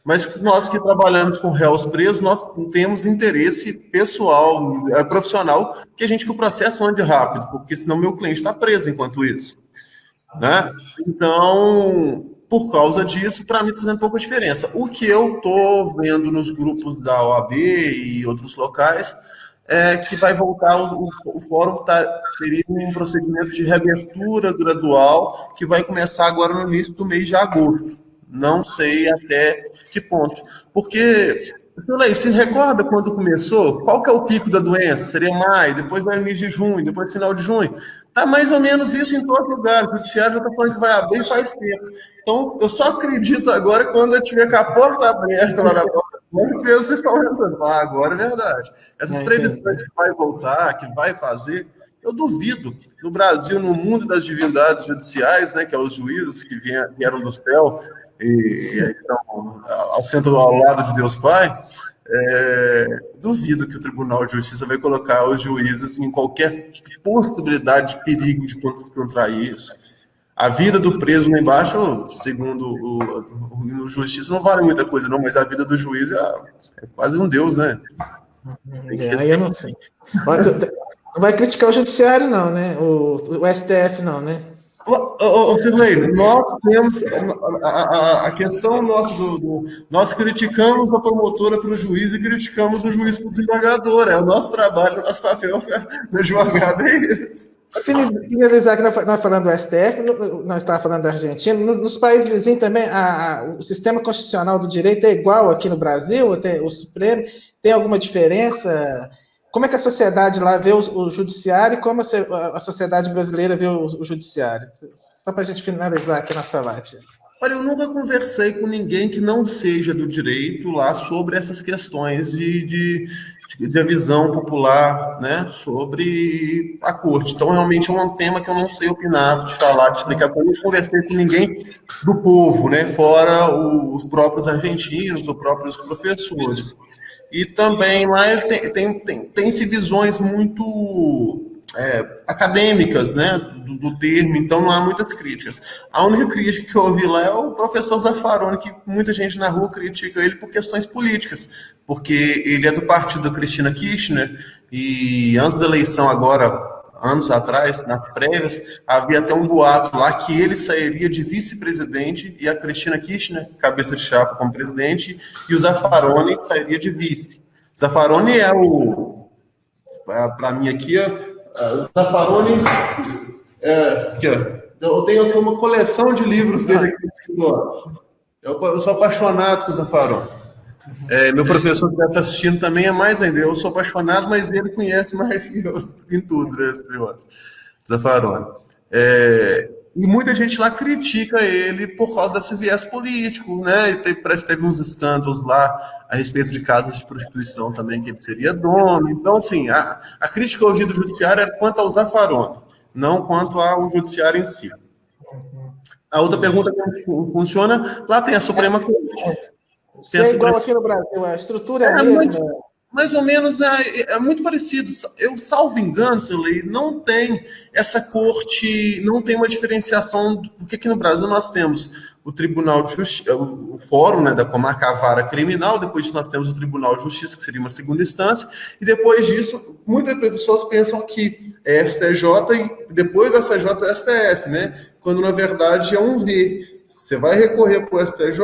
Mas nós que trabalhamos com réus presos, nós temos interesse pessoal, profissional, que o processo ande rápido, porque senão meu cliente está preso enquanto isso, né? Então, por causa disso, para mim está fazendo pouca diferença. O que eu estou vendo nos grupos da OAB e outros locais é que vai voltar, o fórum teria um procedimento de reabertura gradual que vai começar agora no início do mês de agosto. Não sei até que ponto. Porque, se recorda quando começou? Qual que é o pico da doença? Seria maio, depois vai no início de junho, depois final de junho. Tá mais ou menos isso em todos os lugares. O judiciário já está falando que vai abrir faz tempo. Então, eu só acredito agora quando eu tiver com a porta aberta lá na porta, eu vejo o pessoal entrando. Agora é verdade. Essas previsões que vai voltar, que vai fazer, eu duvido. No Brasil, no mundo das divindades judiciais, né, que é os juízes que vieram do céu e estão ao lado de Deus Pai, duvido que o Tribunal de Justiça vai colocar os juízes em qualquer possibilidade de perigo de contrair isso. A vida do preso lá embaixo, segundo o Justiça, não vale muita coisa, não, mas a vida do juiz é quase um deus, né? Aí eu não sei. Não vai criticar o Judiciário, não, né? O STF, não, né? Sidney, nós temos a questão nossa nós criticamos a promotora para o juiz e criticamos o juiz para o desembargador. É o nosso trabalho, o nosso papel do advogado é isso. Para finalizar, que nós falando do STF, nós estávamos falando da Argentina, nos países vizinhos também, o sistema constitucional do direito é igual aqui no Brasil, até o Supremo, tem alguma diferença? Como é que a sociedade lá vê o judiciário e como a sociedade brasileira vê o judiciário? Só para a gente finalizar aqui nossa live. Olha, eu nunca conversei com ninguém que não seja do direito lá sobre essas questões de visão popular, né, sobre a corte. Então, realmente é um tema que eu não sei opinar, de falar, de explicar. Eu não conversei com ninguém do povo, né, fora os próprios argentinos, os próprios professores. E também lá tem-se visões muito acadêmicas, né, do termo, então não há muitas críticas. A única crítica que eu ouvi lá é o professor Zaffaroni, que muita gente na rua critica ele por questões políticas, porque ele é do partido da Cristina Kirchner, e antes da eleição agora, anos atrás, nas prévias, havia até um boato lá que ele sairia de vice-presidente e a Cristina Kirchner, cabeça de chapa, como presidente, e o Zaffaroni sairia de vice. Zaffaroni é para mim aqui, o Zaffaroni, aqui, ó, eu tenho aqui uma coleção de livros dele aqui. Eu sou apaixonado com o Zaffaroni. Meu professor que está assistindo também é mais ainda. Eu sou apaixonado, mas ele conhece mais que eu em tudo, né, esse negócio. Zaffaroni. E muita gente lá critica ele por causa desse viés político, né? E parece que teve uns escândalos lá a respeito de casas de prostituição também, que ele seria dono. Então, assim, a crítica ao do judiciário era quanto ao Zaffaroni, não quanto ao judiciário em si. A outra pergunta, como funciona, lá tem a Suprema Corte. Isso é igual aqui no Brasil, a estrutura é a mesma. Mais ou menos é muito parecido. Eu, salvo engano, seu Lei, não tem essa corte, não tem uma diferenciação, porque aqui no Brasil nós temos o Tribunal de Justiça, o Fórum, né, da comarca Vara Criminal, depois disso nós temos o Tribunal de Justiça, que seria uma segunda instância, e depois disso, muitas pessoas pensam que é STJ e depois da STJ é STF, né? Quando na verdade é um V. Você vai recorrer para o STJ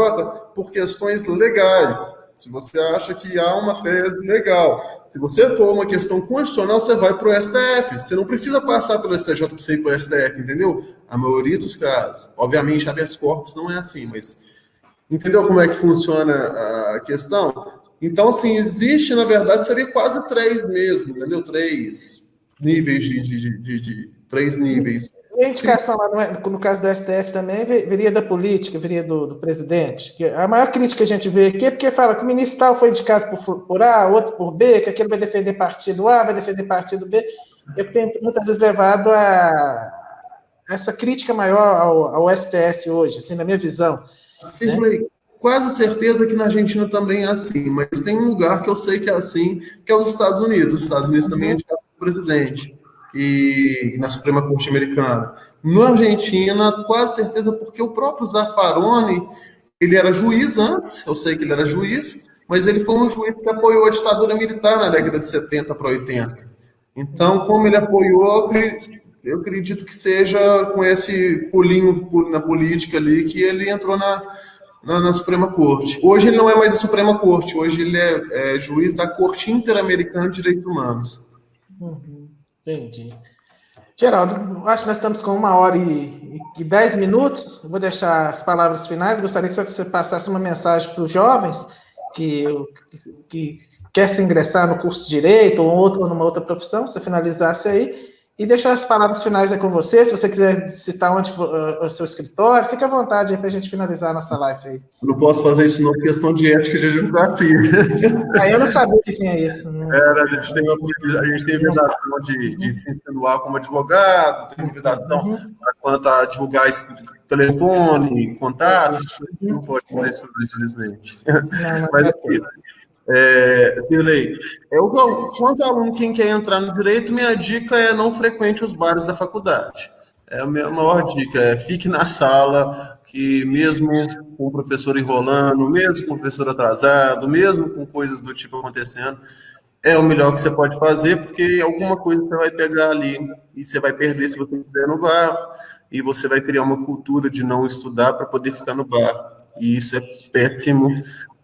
por questões legais. Se você acha que há uma tese legal. Se você for uma questão constitucional, você vai para o STF. Você não precisa passar pelo STJ para você ir para o STF, entendeu? A maioria dos casos. Obviamente, habeas corpus não é assim, mas... Entendeu como é que funciona a questão? Então, assim, existe, na verdade, seria quase 3 mesmo, entendeu? 3 níveis três níveis. E a indicação lá, no caso do STF também, viria da política, viria do presidente. Que a maior crítica que a gente vê aqui é porque fala que o ministro tal foi indicado por A, outro por B, que aquele vai defender partido A, vai defender partido B. Eu tenho muitas vezes levado a essa crítica maior ao STF hoje, assim, na minha visão. Sim, né? Quase certeza que na Argentina também é assim, mas tem um lugar que eu sei que é assim, que é os Estados Unidos. Os Estados Unidos também é indicado pelo presidente. E na Suprema Corte Americana. Na Argentina, quase certeza, porque o próprio Zaffaroni, ele era juiz antes, eu sei que ele era juiz, mas ele foi um juiz que apoiou a ditadura militar na década de 70 para 80. Então, como ele apoiou, eu acredito que seja com esse pulinho na política ali que ele entrou na Suprema Corte. Hoje ele não é mais a Suprema Corte, hoje ele é juiz da Corte Interamericana de Direitos Humanos. Entendi. Geraldo, acho que nós estamos com 1h10. Eu vou deixar as palavras finais. Gostaria que você passasse uma mensagem para os jovens que quer se ingressar no curso de Direito ou numa outra profissão, você finalizasse aí, e deixar as palavras finais aí com você. Se você quiser citar onde o seu escritório, fique à vontade aí para a gente finalizar a nossa live aí. Eu não posso fazer isso não, por questão de ética de advocacia. Eu não sabia que tinha isso. A gente tem vedação de se insinuar como advogado, tem vedação quanto a divulgar esse telefone, contatos, não pode fazer isso, infelizmente. Mas aqui, Cirlei, quanto aluno, quem quer entrar no direito, minha dica é não frequente os bares da faculdade. A minha maior dica fique na sala, que mesmo com o professor enrolando, mesmo com o professor atrasado, mesmo com coisas do tipo acontecendo, é o melhor que você pode fazer, porque alguma coisa você vai pegar ali e você vai perder se você estiver no bar, e você vai criar uma cultura de não estudar para poder ficar no bar. E isso é péssimo.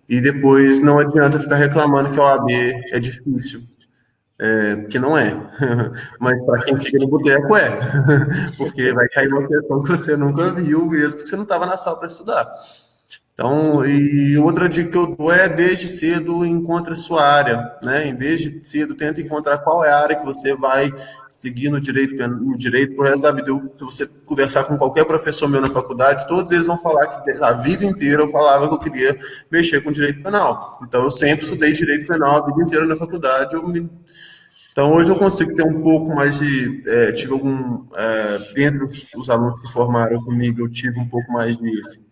E depois não adianta ficar reclamando que a OAB é difícil, porque não é. Mas para quem fica no boteco é, porque vai cair uma questão que você nunca viu mesmo, porque você não estava na sala para estudar. Então, e outra dica que eu dou é, desde cedo, encontre a sua área, né? E desde cedo, tenta encontrar qual é a área que você vai seguir no direito pro resto da vida. Se você conversar com qualquer professor meu na faculdade, todos eles vão falar que a vida inteira eu falava que eu queria mexer com direito penal. Então, eu sempre estudei direito penal a vida inteira na faculdade. Então, hoje eu consigo ter um pouco mais de... dentre os alunos que formaram comigo, eu tive um pouco mais de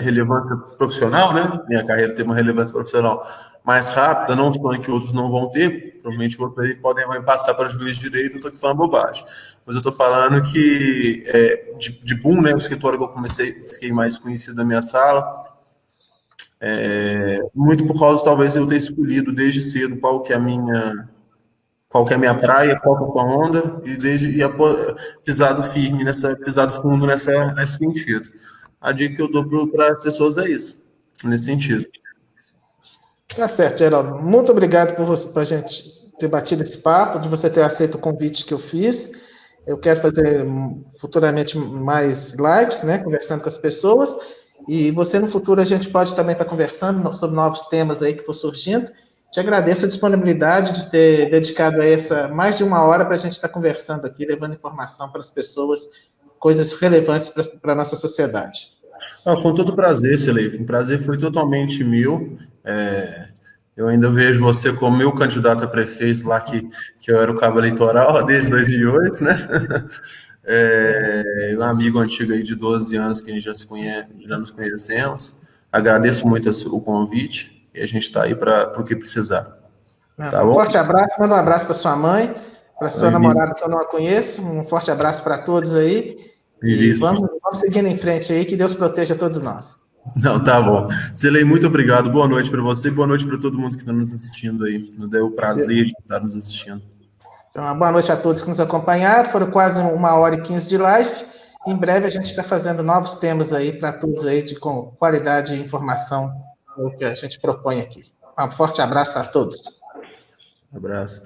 relevância profissional, né? Minha carreira teve uma relevância profissional mais rápida, não estou falando que outros não vão ter, provavelmente outros aí vai passar para juiz de direito, eu estou aqui falando bobagem. Mas eu estou falando que, de boom, né? O escritório que eu fiquei mais conhecido da minha sala, muito por causa, talvez, eu ter escolhido desde cedo qual que é a minha qual que é a minha praia, qual que é a sua onda, pisado firme, pisado fundo nesse sentido. A dica que eu dou para as pessoas é isso, nesse sentido. Tá certo, Geraldo. Muito obrigado por a gente ter batido esse papo, de você ter aceito o convite que eu fiz. Eu quero fazer futuramente mais lives, né, conversando com as pessoas. E você, no futuro, a gente pode também estar conversando sobre novos temas aí que for surgindo. Te agradeço a disponibilidade de ter dedicado a essa mais de 1 hora para a gente estar conversando aqui, levando informação para as pessoas, coisas relevantes para a nossa sociedade. Com todo prazer, Silei. O prazer foi totalmente meu. Eu ainda vejo você como meu candidato a prefeito lá, que eu era o cabo eleitoral desde 2008, né? Um amigo antigo aí de 12 anos que a gente já nos conhecemos. Agradeço muito o convite e a gente está aí para o que precisar. Tá bom? Forte abraço, manda um abraço para sua mãe, para sua namorada que eu não a conheço. Um forte abraço para todos aí. E vamos seguindo em frente aí, que Deus proteja todos nós. Não, tá bom. Zilei, muito obrigado. Boa noite para você e boa noite para todo mundo que está nos assistindo aí. Nos deu o prazer de estar nos assistindo. Então, uma boa noite a todos que nos acompanharam. Foram quase 1h15 de live. Em breve a gente está fazendo novos temas aí para todos aí, com qualidade e informação, o que a gente propõe aqui. Um forte abraço a todos. Um abraço.